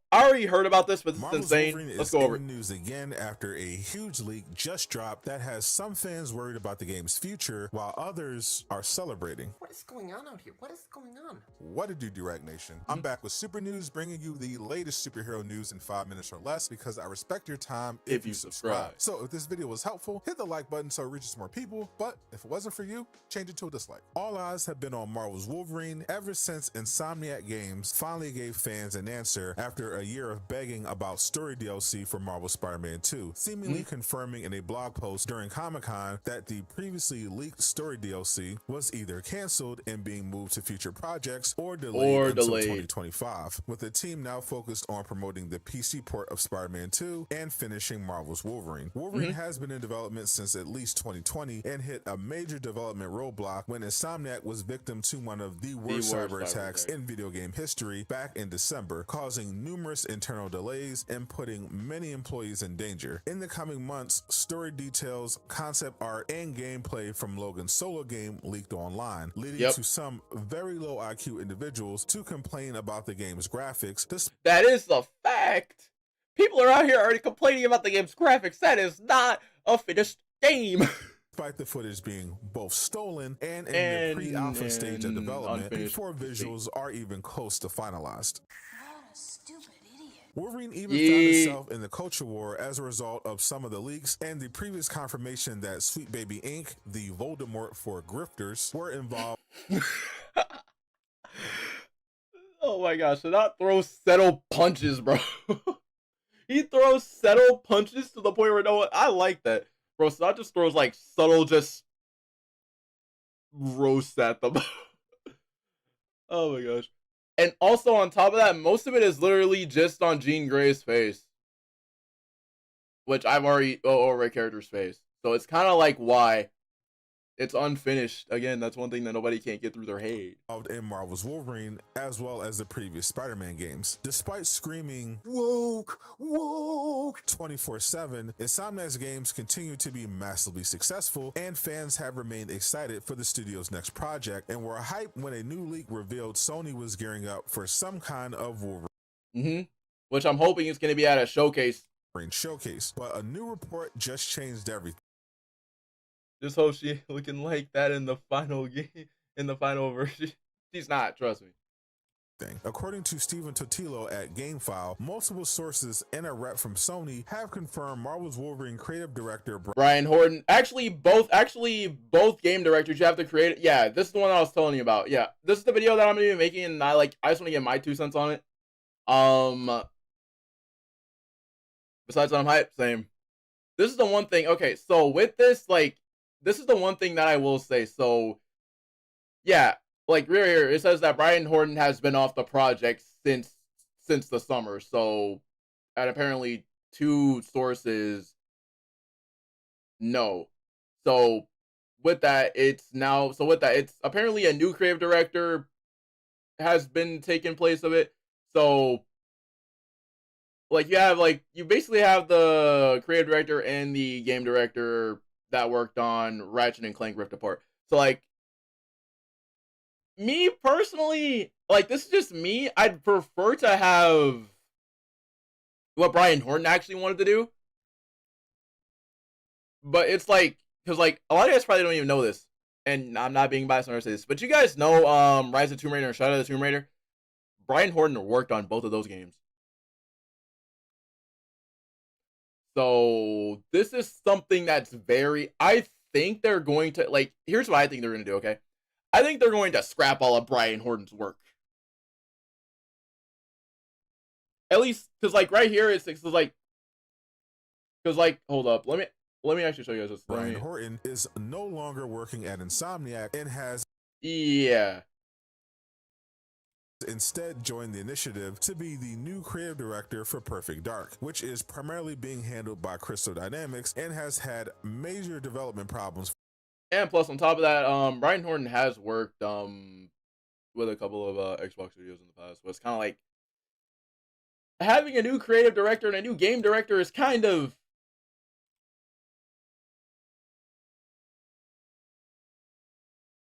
I already heard about this, but this Marvel's is insane. Wolverine Let's is go over in it. the news again after a huge leak just dropped that has some fans worried about the game's future, while others are celebrating. What is going on out here? What is going on? What did you do, Direct Nation? I'm back with Super News, bringing you the latest superhero news in 5 minutes or less, because I respect your time if you subscribe. So if this video was helpful, hit the like button so it reaches more people, but if it wasn't for you, change it to a dislike. All eyes have been on Marvel's Wolverine ever since Insomniac Games finally gave fans an answer after a year of begging about story DLC for Marvel Spider-Man 2, seemingly confirming in a blog post during Comic-Con that the previously leaked story DLC was either canceled and being moved to future projects or delayed until 2025, with the team now focused on promoting the PC port of Spider-Man 2 and finishing Marvel's Wolverine. Wolverine has been in development since at least 2020 and hit a major development roadblock when Insomniac was victim to one of the worst cyber attacks in video game history back in December, causing numerous internal delays and putting many employees in danger. In the coming months, story details, concept art, and gameplay from Logan's solo game leaked online, leading to some very low IQ individuals to complain about the game's graphics. That is the fact. People are out here already complaining about the game's graphics. That is not a finished game. Despite the footage being both stolen and in the pre-alpha stage of development before visuals are even close to finalized. Wolverine even found itself in the culture war as a result of some of the leaks and the previous confirmation that Sweet Baby Inc., the Voldemort for grifters, were involved. Oh my gosh, so that throws subtle punches, bro. He throws subtle punches to the point where no one, I like that. Bro, so that just throws like subtle, just roast at them. Oh my gosh. And also on top of that, most of it is literally just on Jean Grey's face. Which I've already, or a character's face. So it's kind of like why it's unfinished. Again, that's one thing that nobody can't get through their head. In Marvel's Wolverine, as well as the previous Spider-Man games. Despite screaming, woke, woke, 24/7, Insomniac's games continue to be massively successful, and fans have remained excited for the studio's next project, and were hyped when a new leak revealed Sony was gearing up for some kind of Wolverine. Which I'm hoping is going to be at a showcase. But a new report just changed everything. Just hope she looking like that in the final game, in the final version. She's not, trust me. According to Steven Totilo at GameFile, multiple sources and a rep from Sony have confirmed Marvel's Wolverine creative director Brian Horton. Actually, both game directors. You have to create. Yeah, this is the one I was telling you about. Yeah, this is the video that I'm gonna be making, and I just want to get my 2 cents on it. Besides that, I'm hyped. Same. This is the one thing. Okay, so with this, this is the one thing that I will say. So, yeah. Like right here, it says that Brian Horton has been off the project since the summer. So, and apparently 2 sources no. So with that, it's apparently a new creative director has been taking place of it. So you basically have the creative director and the game director that worked on Ratchet and Clank Rift Apart. So me personally, this is just me. I'd prefer to have what Brian Horton actually wanted to do. But it's because a lot of you guys probably don't even know this. And I'm not being biased when I say this. But you guys know Rise of Tomb Raider and Shadow of the Tomb Raider? Brian Horton worked on both of those games. So this is something that's I think they're going to, here's what I think they're going to do, okay? I think they're going to scrap all of Brian Horton's work. At least, because right here, hold up, let me actually show you guys this. Brian Horton is no longer working at Insomniac and has instead joined the initiative to be the new creative director for Perfect Dark, which is primarily being handled by Crystal Dynamics and has had major development problems. And plus, on top of that, Brian Horton has worked with a couple of Xbox studios in the past. But it's kind of like having a new creative director and a new game director is kind of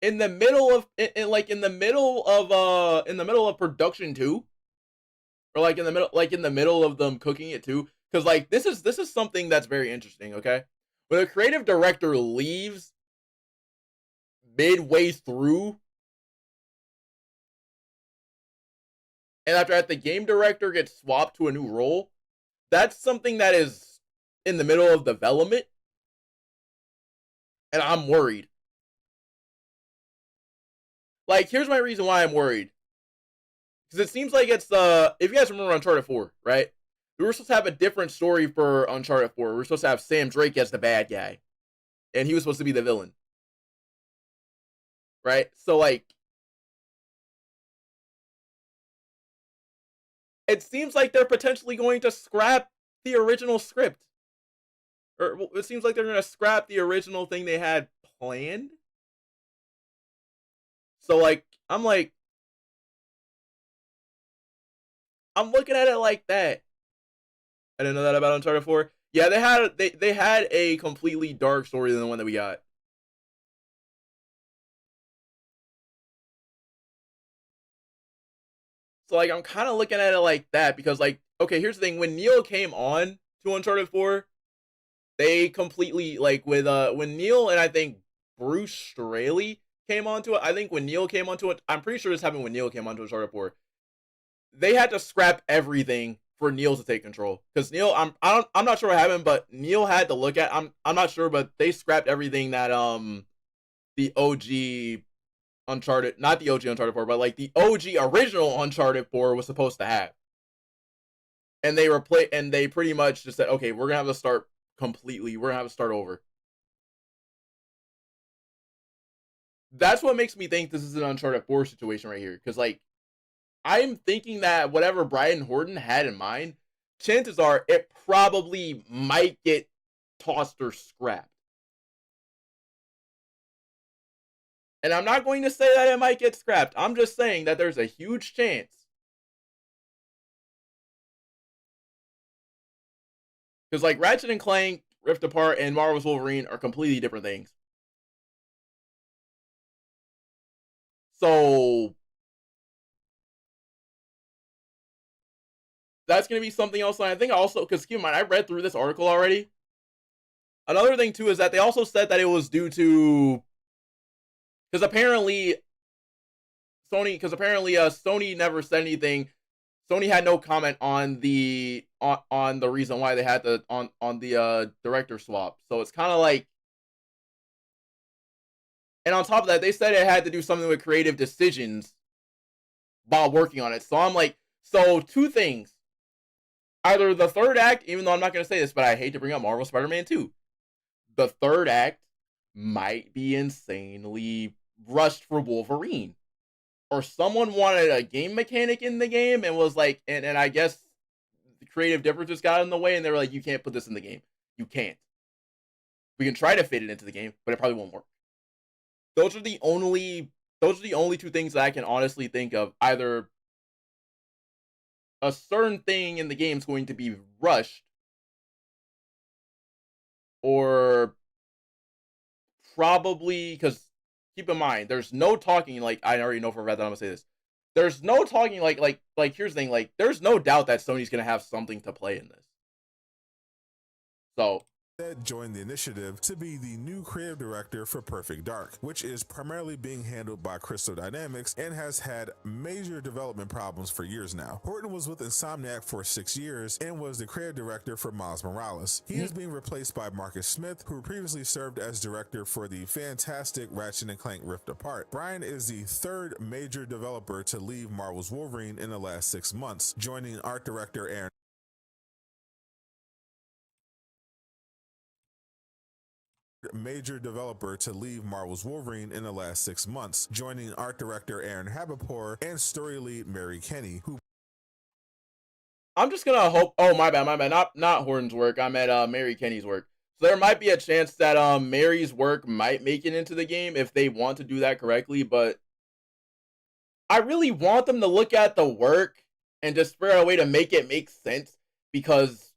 in the middle of production too, or in the middle of them cooking it too. Because this is something that's very interesting. Okay, when a creative director leaves midway through, and after that the game director gets swapped to a new role, that's something that is in the middle of development, and I'm worried. Here's my reason why I'm worried. Because it seems like it's, if you guys remember Uncharted 4, right? We were supposed to have a different story for Uncharted 4. We were supposed to have Sam Drake as the bad guy. And he was supposed to be the villain. Right? So, it seems like they're potentially going to scrap the original script. Or it seems like they're going to scrap the original thing they had planned. So I'm looking at it like that. I didn't know that about Uncharted 4. Yeah, they had a completely dark story than the one that we got. So I'm kind of looking at it like that because okay, here's the thing. When Neil came on to Uncharted 4, they completely when Neil and I think Bruce Straley came onto it. I think when Neil came onto it, I'm pretty sure this happened when Neil came onto Uncharted 4. They had to scrap everything for Neil to take control. Because Neil, I'm not sure what happened, but Neil had to look at. I'm not sure, but they scrapped everything that the OG Uncharted, not the OG Uncharted 4, but the OG original Uncharted 4 was supposed to have. And they pretty much just said, okay, we're gonna have to start completely. We're gonna have to start over. That's what makes me think this is an Uncharted 4 situation right here. Because, I'm thinking that whatever Brian Horton had in mind, chances are it probably might get tossed or scrapped. And I'm not going to say that it might get scrapped. I'm just saying that there's a huge chance. Because, Ratchet and Clank, Rift Apart, and Marvel's Wolverine are completely different things. So that's going to be something else. And I think also, because keep in mind, I read through this article already. Another thing too is that they also said that it was due to, because apparently Sony, because apparently Sony never said anything. Sony had no comment on the on the reason why they had the on the director swap. So it's kind of like, and on top of that, they said it had to do something with creative decisions while working on it. So I'm like, so two things. Either the third act, even though I'm not going to say this, but I hate to bring up Marvel Spider-Man 2. The third act might be insanely rushed for Wolverine. Or someone wanted a game mechanic in the game and was like, and I guess the creative differences got in the way and they were like, you can't put this in the game. You can't. We can try to fit it into the game, but it probably won't work. Those are the only two things that I can honestly think of. Either a certain thing in the game is going to be rushed, or probably, because keep in mind, there's no talking, like, I already know for a fact that I'm gonna say this. There's no talking, like here's the thing, like, there's no doubt that Sony's gonna have something to play in this. So joined the initiative to be the new creative director for Perfect Dark, which is primarily being handled by Crystal Dynamics and has had major development problems for years now. Horton was with Insomniac for 6 years and was the creative director for Miles Morales. He is being replaced by Marcus Smith, who previously served as director for the fantastic Ratchet & Clank Rift Apart. Brian is the third major developer to leave Marvel's Wolverine in the last 6 months, joining art director Aaron major developer to leave Marvel's Wolverine in the last 6 months, joining art director Aaron Habapur and story lead Mary Kenny, who I'm just gonna hope. Oh, my bad. Not Horton's work. I'm at Mary Kenny's work. So there might be a chance that Mary's work might make it into the game if they want to do that correctly. But I really want them to look at the work and just figure out a way to make it make sense, because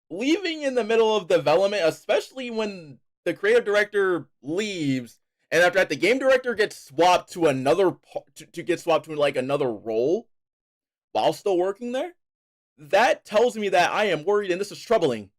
leaving in the middle of development, especially when the creative director leaves, and after that the game director gets swapped to another get swapped to like another role while still working there, that tells me that I am worried and this is troubling.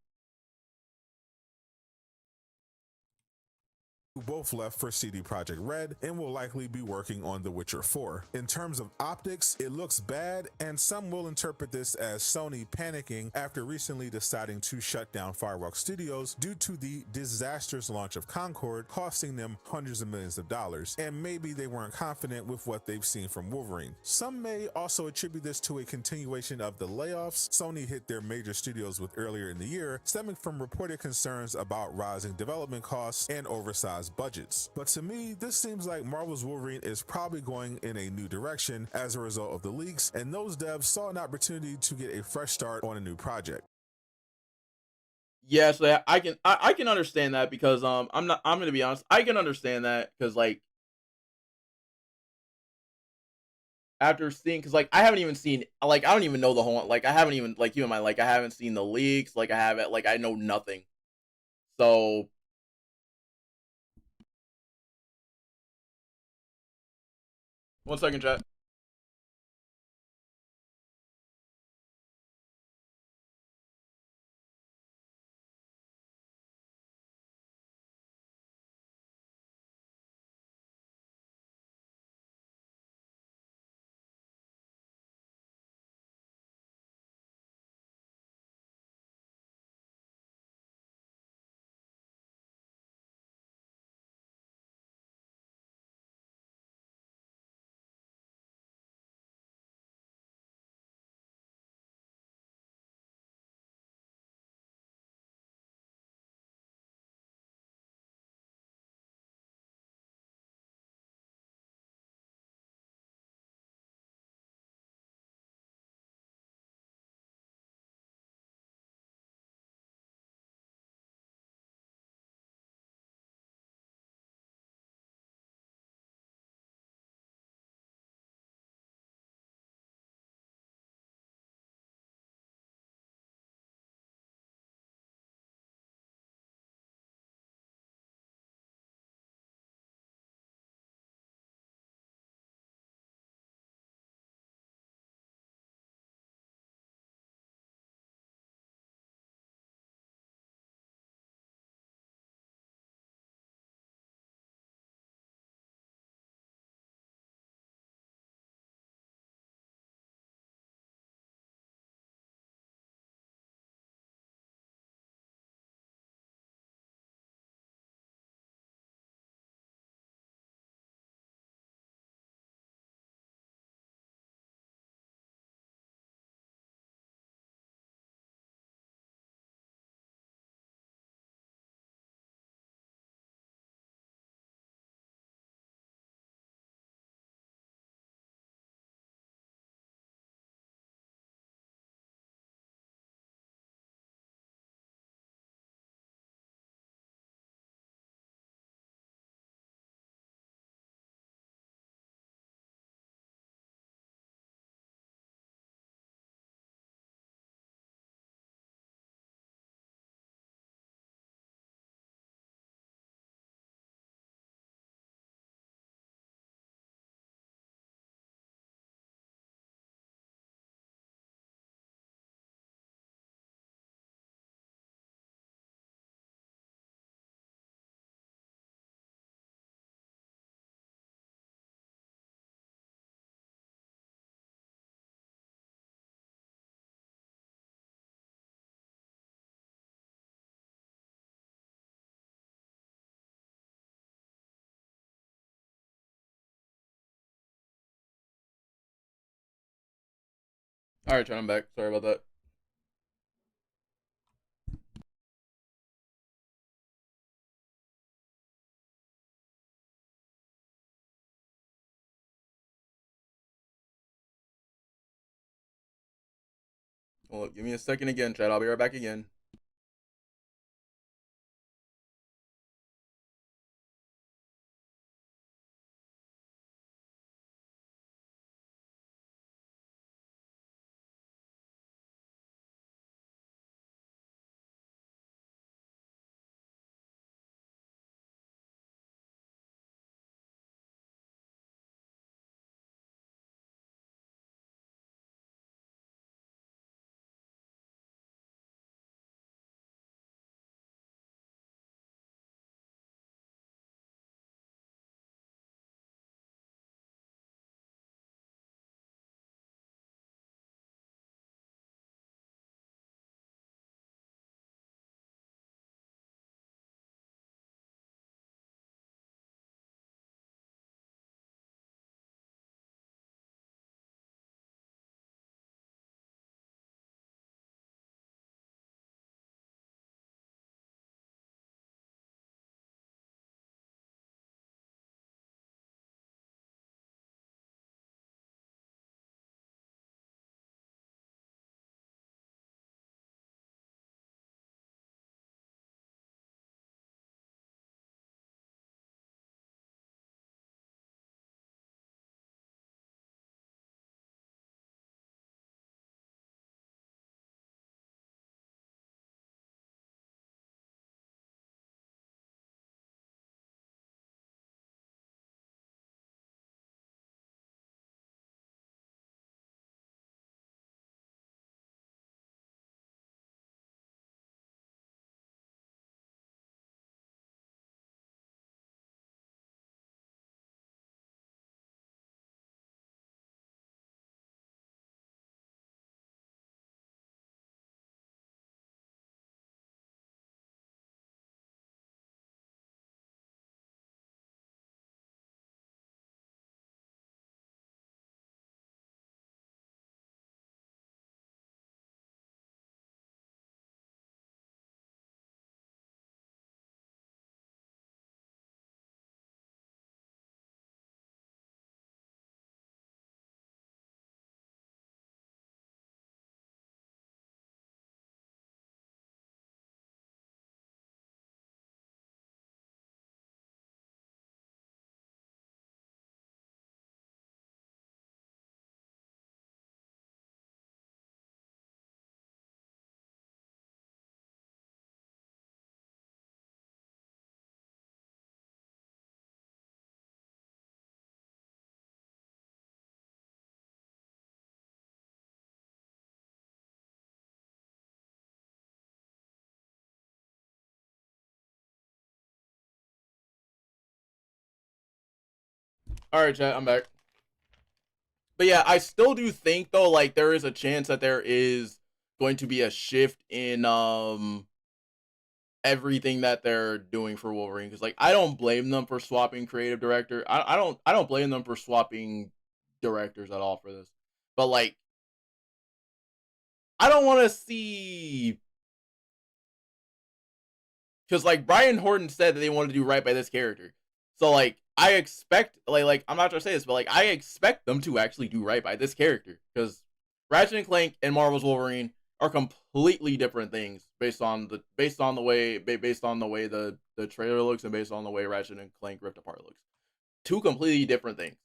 who both left for CD Projekt Red and will likely be working on The Witcher 4. In terms of optics, it looks bad, and some will interpret this as Sony panicking after recently deciding to shut down Firewalk Studios due to the disastrous launch of Concord, costing them hundreds of millions of dollars, and maybe they weren't confident with what they've seen from Wolverine. Some may also attribute this to a continuation of the layoffs Sony hit their major studios with earlier in the year, stemming from reported concerns about rising development costs and oversized budgets. But to me, this seems like Marvel's Wolverine is probably going in a new direction as a result of the leaks, and those devs saw an opportunity to get a fresh start on a new project. Yes, I can understand that, because I'm gonna be honest, I can understand that, because like after seeing, because like I haven't even seen, like, I don't even know the whole, like, I haven't even, like, you and my, like, I haven't seen the leaks, like, I haven't, like, I know nothing. So one second, chat. All right, Chad, I'm back. Sorry about that. Well, give me a second again, Chad. I'll be right back again. All right, chat, I'm back. But yeah, I still do think though, like there is a chance that there is going to be a shift in everything that they're doing for Wolverine, because like I don't blame them for swapping creative director. I don't blame them for swapping directors at all for this. But like I don't want to see, because like Brian Horton said that they wanted to do right by this character. So like I expect like I'm not trying to say this, but like I expect them to actually do right by this character, because Ratchet and Clank and Marvel's Wolverine are completely different things based on the way the trailer looks and based on the way Ratchet and Clank Rift Apart looks. Two completely different things.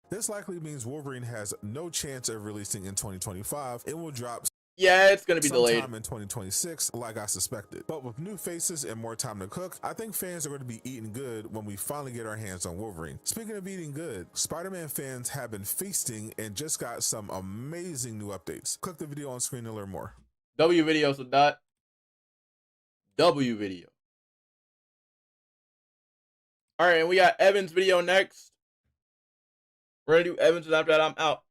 This likely means Wolverine has no chance of releasing in 2025. It will drop. Yeah, it's going to be delayed sometime in 2026, like I suspected. But with new faces and more time to cook, I think fans are going to be eating good when we finally get our hands on Wolverine. Speaking of eating good, Spider-Man fans have been feasting and just got some amazing new updates. Click the video on screen to learn more. W video, so dot W video. All right, and we got Evan's video next. We're going to do Evan's, and after that, I'm out.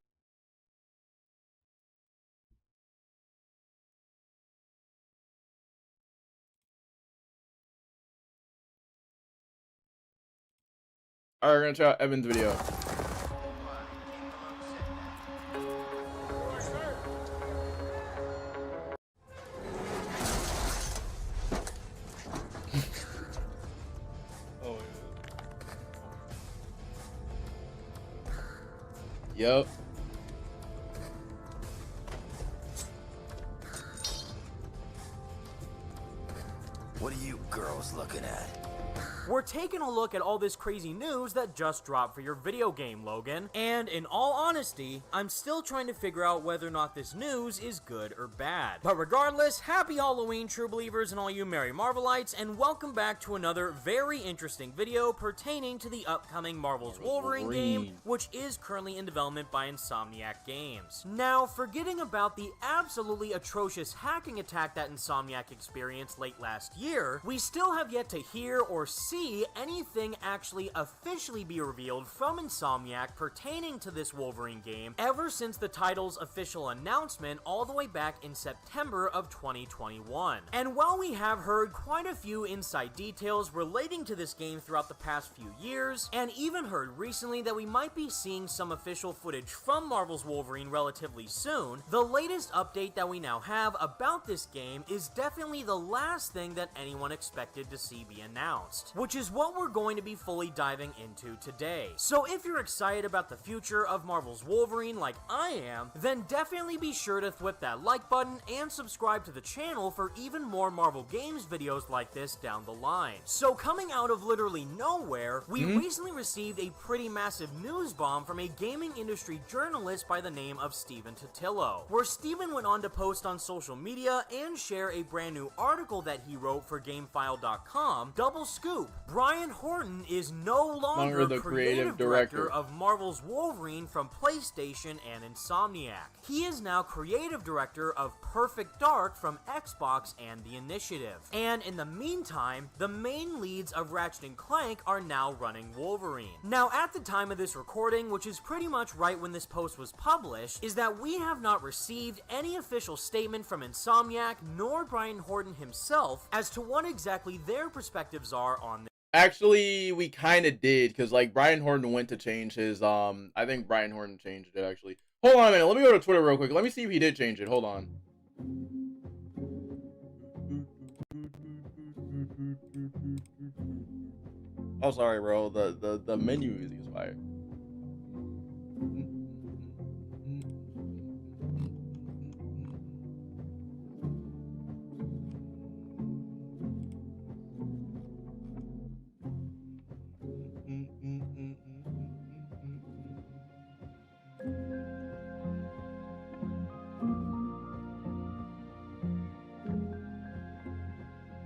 All right, we're gonna try out Evan's video. Yep. What are you girls looking at? We're taking a look at all this crazy news that just dropped for your video game, Logan. And in all honesty, I'm still trying to figure out whether or not this news is good or bad. But regardless, happy Halloween, true believers and all you merry Marvelites, and welcome back to another very interesting video pertaining to the upcoming Marvel's Wolverine game, which is currently in development by Insomniac Games. Now, forgetting about the absolutely atrocious hacking attack that Insomniac experienced late last year, we still have yet to hear or see anything actually officially be revealed from Insomniac pertaining to this Wolverine game ever since the title's official announcement all the way back in September of 2021. And while we have heard quite a few inside details relating to this game throughout the past few years, and even heard recently that we might be seeing some official footage from Marvel's Wolverine relatively soon, the latest update that we now have about this game is definitely the last thing that anyone expected to see be announced, which is what we're going to be fully diving into today. So if you're excited about the future of Marvel's Wolverine like I am, then definitely be sure to whip that like button and subscribe to the channel for even more Marvel Games videos like this down the line. So coming out of literally nowhere, we recently received a pretty massive news bomb from a gaming industry journalist by the name of Stephen Totilo, where Stephen went on to post on social media and share a brand new article that he wrote for GameFile.com. Double scoop, Brian Horton is no longer the creative director of Marvel's Wolverine from PlayStation and Insomniac. He is now creative director of Perfect Dark from Xbox and The Initiative. And in the meantime, the main leads of Ratchet & Clank are now running Wolverine. Now, at the time of this recording, which is pretty much right when this post was published, is that we have not received any official statement from Insomniac nor Brian Horton himself as to what exactly their perspectives are on this. Actually, we kind of did, because like Brian Horton went to change his I think Brian Horton changed it actually. Hold on a minute, let me go to Twitter real quick. Let me see if he did change it. Hold on. Oh, sorry, bro. The menu is expired.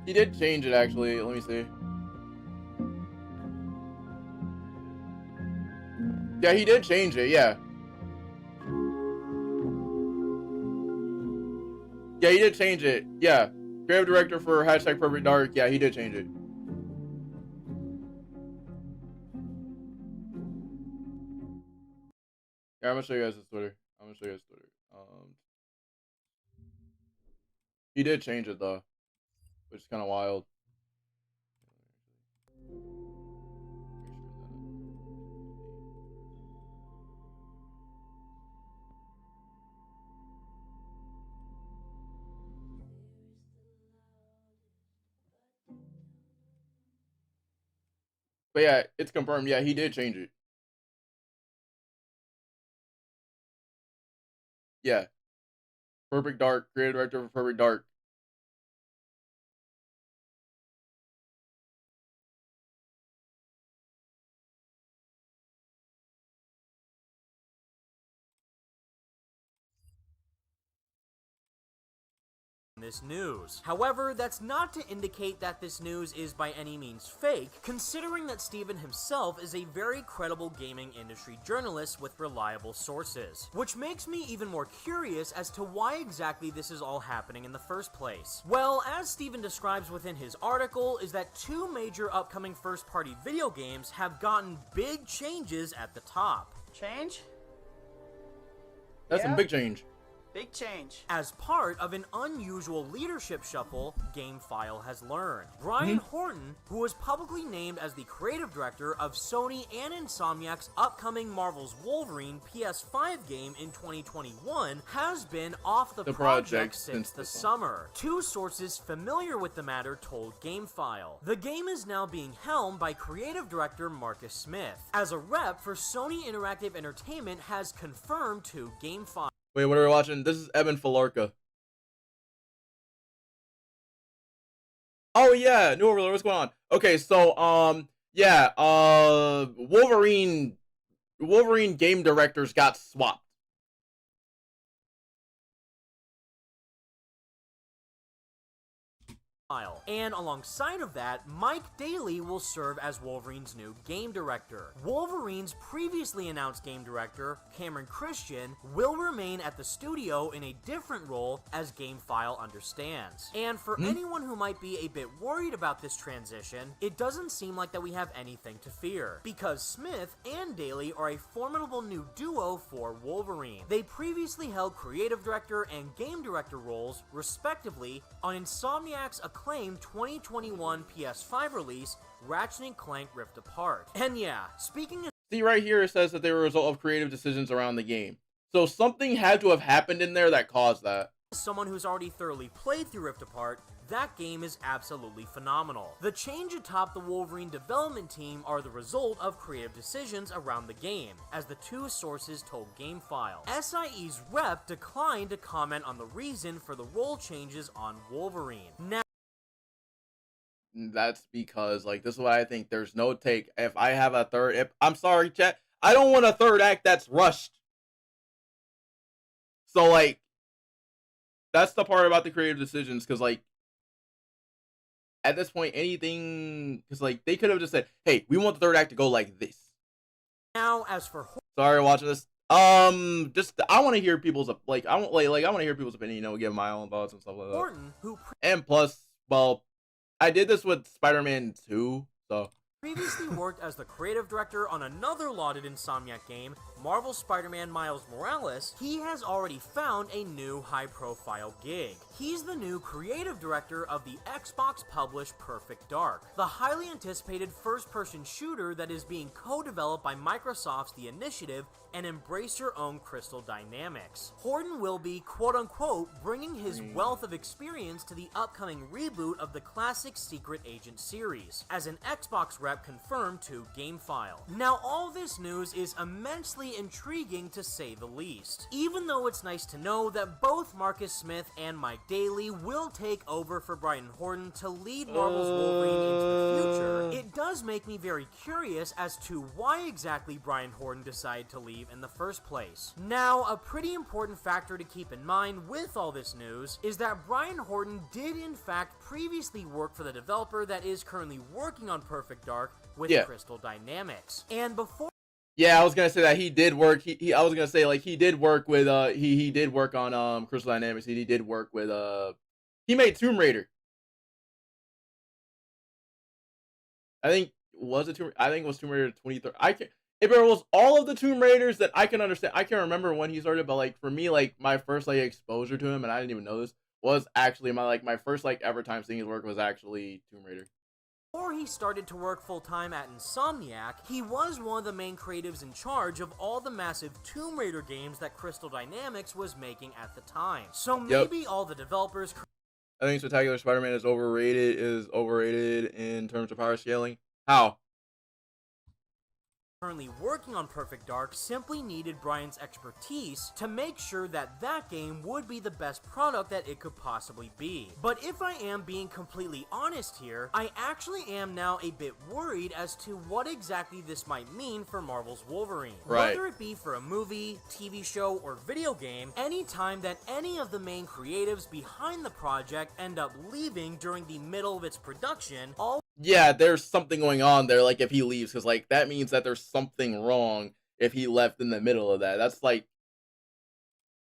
He did change it actually. Let me see. Yeah, he did change it. Yeah. Yeah, he did change it. Yeah. Creative director for #Perfect Dark. Yeah, he did change it. Yeah, I'm gonna show you guys his Twitter. He did change it though, which is kind of wild. But yeah, it's confirmed. Yeah, he did change it. Yeah. Perfect Dark, creative director for Perfect Dark. This news. However, that's not to indicate that this news is by any means fake, considering that Stephen himself is a very credible gaming industry journalist with reliable sources, which makes me even more curious as to why exactly this is all happening in the first place. Well, as Stephen describes within his article, is that two major upcoming first-party video games have gotten big changes at the top. Change? That's some big change. Big change. As part of an unusual leadership shuffle, GameFile has learned. Brian Horton, who was publicly named as the creative director of Sony and Insomniac's upcoming Marvel's Wolverine PS5 game in 2021, has been off the project since the summer. Two sources familiar with the matter told GameFile. The game is now being helmed by creative director Marcus Smith, as a rep for Sony Interactive Entertainment has confirmed to GameFile. Wait, what are we watching? This is Evan Falorca. Oh yeah, New Overlord, what's going on? Okay, so yeah, Wolverine game directors got swapped. And alongside of that, Mike Daly will serve as Wolverine's new game director. Wolverine's previously announced game director, Cameron Christian, will remain at the studio in a different role, as GameFile understands. And for anyone who might be a bit worried about this transition, it doesn't seem like that we have anything to fear, because Smith and Daly are a formidable new duo for Wolverine. They previously held creative director and game director roles, respectively, on Insomniac's acclaimed 2021 PS5 release, Ratchet & Clank Rift Apart. And yeah, speaking of... See, right here it says that they were a result of creative decisions around the game. So something had to have happened in there that caused that. Someone who's already thoroughly played through Rift Apart, that game is absolutely phenomenal. The change atop the Wolverine development team are the result of creative decisions around the game, as the two sources told GameFile. SIE's rep declined to comment on the reason for the role changes on Wolverine. Now, that's because, like, this is why I think there's no take. If I have a third, I'm sorry, chat, I don't want a third act that's rushed. So, like, that's the part about the creative decisions, because, like, at this point, anything, because, like, they could have just said, hey, we want the third act to go like this. Now, as for... Sorry, watching this. Just, I want to hear people's, like, I want to hear people's opinion, you know, give my own thoughts and stuff like that. Horton, who and plus, well, I did this with Spider-Man 2, so... previously worked as the creative director on another lauded Insomniac game, Marvel Spider-Man Miles Morales, he has already found a new high-profile gig. He's the new creative director of the Xbox-published Perfect Dark, the highly anticipated first-person shooter that is being co-developed by Microsoft's The Initiative and Embrace Your Own Crystal Dynamics. Horton will be, quote-unquote, bringing his wealth of experience to the upcoming reboot of the classic Secret Agent series, as an Xbox rep confirmed to GameFile. Now, all this news is immensely intriguing to say the least, even though it's nice to know that both Marcus Smith and Mike Daly will take over for Brian Horton to lead Marvel's Wolverine into the future. It does make me very curious as to why exactly Brian Horton decided to leave in the first place. Now, a pretty important factor to keep in mind with all this news is that Brian Horton did in fact previously work for the developer that is currently working on Perfect Dark with Crystal Dynamics. And before... yeah, I was gonna say that he did work. I was gonna say, like, he did work with he did work on Crystal Dynamics. He did work with he made Tomb Raider. I think it was Tomb Raider 23. If it was all of the Tomb Raiders that I can understand, I can't remember when he started, but like for me, like my first like exposure to him, and I didn't even know this, was actually my first like ever time seeing his work was actually Tomb Raider. Before he started to work full-time at Insomniac, he was one of the main creatives in charge of all the massive Tomb Raider games that Crystal Dynamics was making at the time. So maybe all the developers... I think Spectacular Spider-Man is overrated in terms of power scaling. How? Currently working on Perfect Dark simply needed Brian's expertise to make sure that that game would be the best product that it could possibly be. But if I am being completely honest here, I actually am now a bit worried as to what exactly this might mean for Marvel's Wolverine. Right. Whether it be for a movie, TV show, or video game, anytime that any of the main creatives behind the project end up leaving during the middle of its production, yeah, there's something going on there, like, if he leaves, because, like, that means that there's something wrong if he left in the middle of that. That's, like...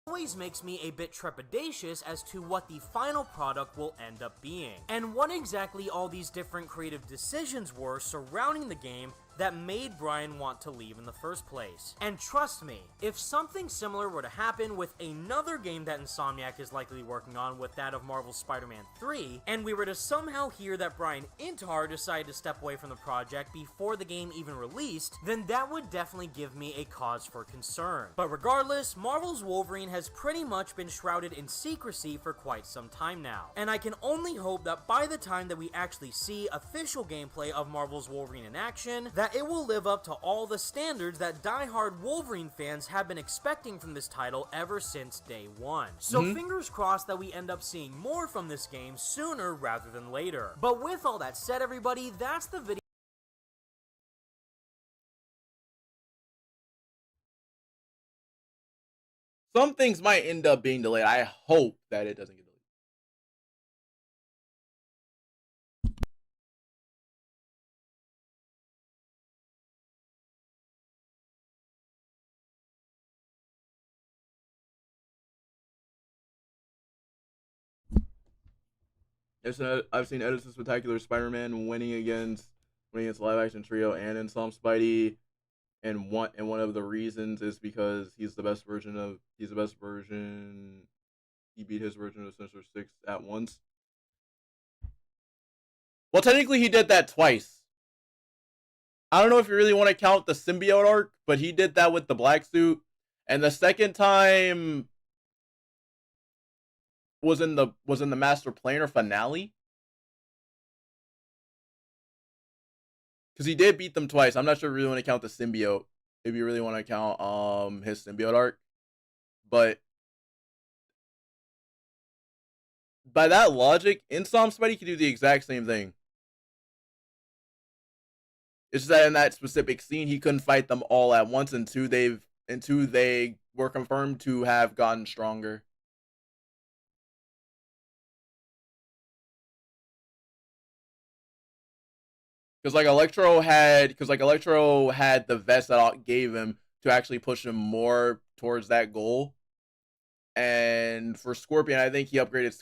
always makes me a bit trepidatious as to what the final product will end up being. And what exactly all these different creative decisions were surrounding the game that made Brian want to leave in the first place. And trust me, if something similar were to happen with another game that Insomniac is likely working on, with that of Marvel's Spider-Man 3, and we were to somehow hear that Brian Intihar decided to step away from the project before the game even released, then that would definitely give me a cause for concern. But regardless, Marvel's Wolverine has pretty much been shrouded in secrecy for quite some time now, and I can only hope that by the time that we actually see official gameplay of Marvel's Wolverine in action, that it will live up to all the standards that die-hard Wolverine fans have been expecting from this title ever since day one. So fingers crossed that we end up seeing more from this game sooner rather than later. But with all that said, everybody, that's the video. Some things might end up being delayed. I hope that it doesn't get delayed. I've seen Edison Spectacular Spider-Man winning against live action trio and in some Spidey, and one of the reasons is because he beat his version of Sinister Six at once. Well, technically he did that twice. I don't know if you really want to count the symbiote arc, but he did that with the black suit, and the second time was in the Master Planer finale, because he did beat them twice. I'm not sure if you really want to count the symbiote, if you really want to count his symbiote arc, but by that logic, Insom Spidey could do the exact same thing. It's just that in that specific scene, he couldn't fight them all at once until they were confirmed to have gotten stronger. Because Electro had the vest that gave him to actually push him more towards that goal. And for Scorpion, I think he upgraded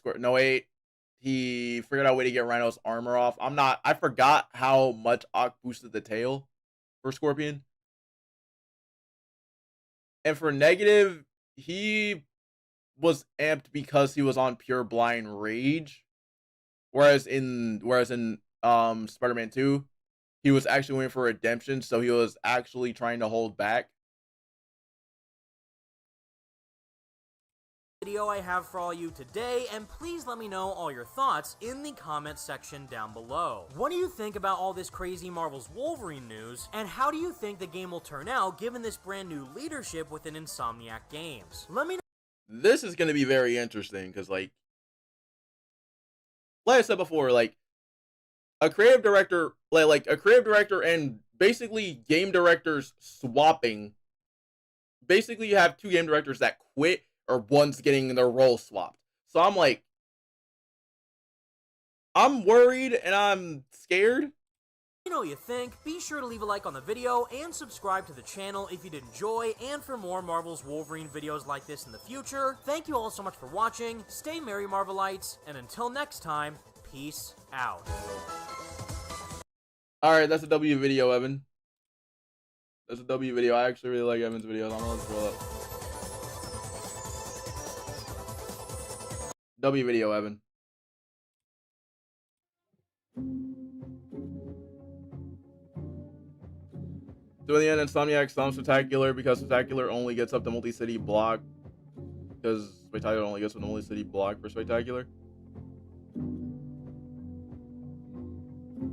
he figured out a way to get Rhino's armor off. I forgot how much Ock boosted the tail for Scorpion. And for Negative, he was amped because he was on pure blind rage. Whereas in Spider-Man 2, he was actually waiting for redemption, so he was actually trying to hold back. Video I have for all you today, and please let me know all your thoughts in the comment section down below. What do you think about all this crazy Marvel's Wolverine news, and how do you think the game will turn out given this brand new leadership within Insomniac Games? Let me know. This is going to be very interesting because, like I said before, a creative director, and basically game directors swapping. Basically, you have two game directors that quit, or one's getting their role swapped. So I'm worried and I'm scared. Let me know what you think. Be sure to leave a like on the video and subscribe to the channel if you did enjoy, and for more Marvel's Wolverine videos like this in the future. Thank you all so much for watching. Stay merry, Marvelites, and until next time, peace out. Alright, that's a W video, Evan. That's a W video. I actually really like Evan's videos. I'm gonna scroll up. W video, Evan. So in the end, Insomniac stops Spectacular because Spectacular only gets up the multi-city block. Because Spectacular only gets up the multi-city block for Spectacular.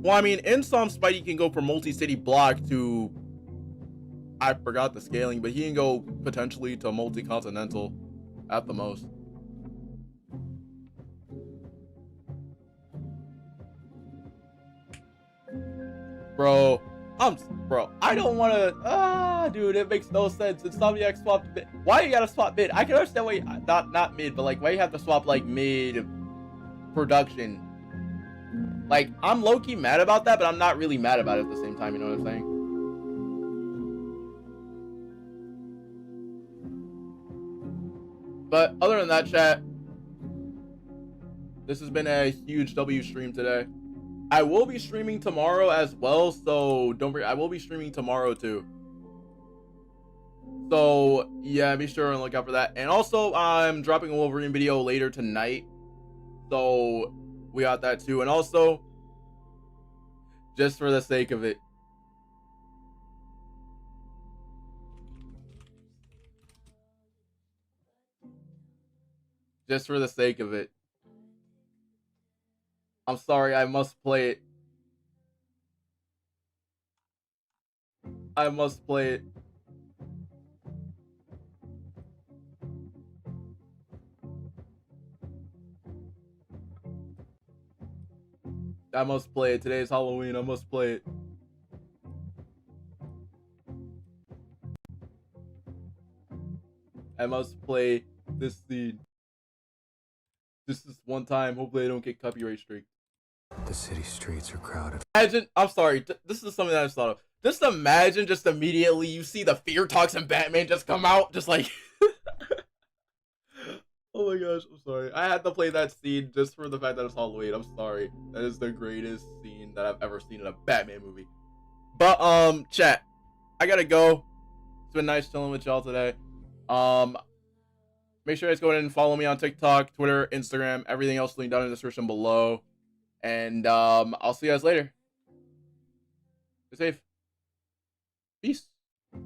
Well, I mean, Insom Spidey can go from multi-city block to... I forgot the scaling, but he can go potentially to multi-continental at the most. Bro, I don't want to, dude, it makes no sense. Insomniac swapped mid. Why you gotta swap mid? I can understand why, not mid, but why you have to swap, mid production. I'm low-key mad about that, but I'm not really mad about it at the same time, you know what I'm saying? But other than that, chat, this has been a huge W stream today. I will be streaming tomorrow as well, so don't forget, I will be streaming tomorrow too. So yeah, be sure and look out for that. And also, I'm dropping a Wolverine video later tonight, so we got that too. And also, just for the sake of it, I'm sorry, I must play it. I must play it. I must play it. Today is Halloween. I must play it. I must play this scene. This is one time. Hopefully I don't get copyright strike. The city streets are crowded. Imagine, I'm sorry, this is something that I just thought of. Just imagine, just immediately you see the Fear Talks and Batman just come out, just like, oh my gosh, I'm sorry. I had to play that scene just for the fact that it's Halloween. I'm sorry. That is the greatest scene that I've ever seen in a Batman movie. But chat, I gotta go. It's been nice chilling with y'all today. Make sure you guys go ahead and follow me on TikTok, Twitter, Instagram, everything else linked down in the description below. And I'll see you guys later. Stay safe. Peace.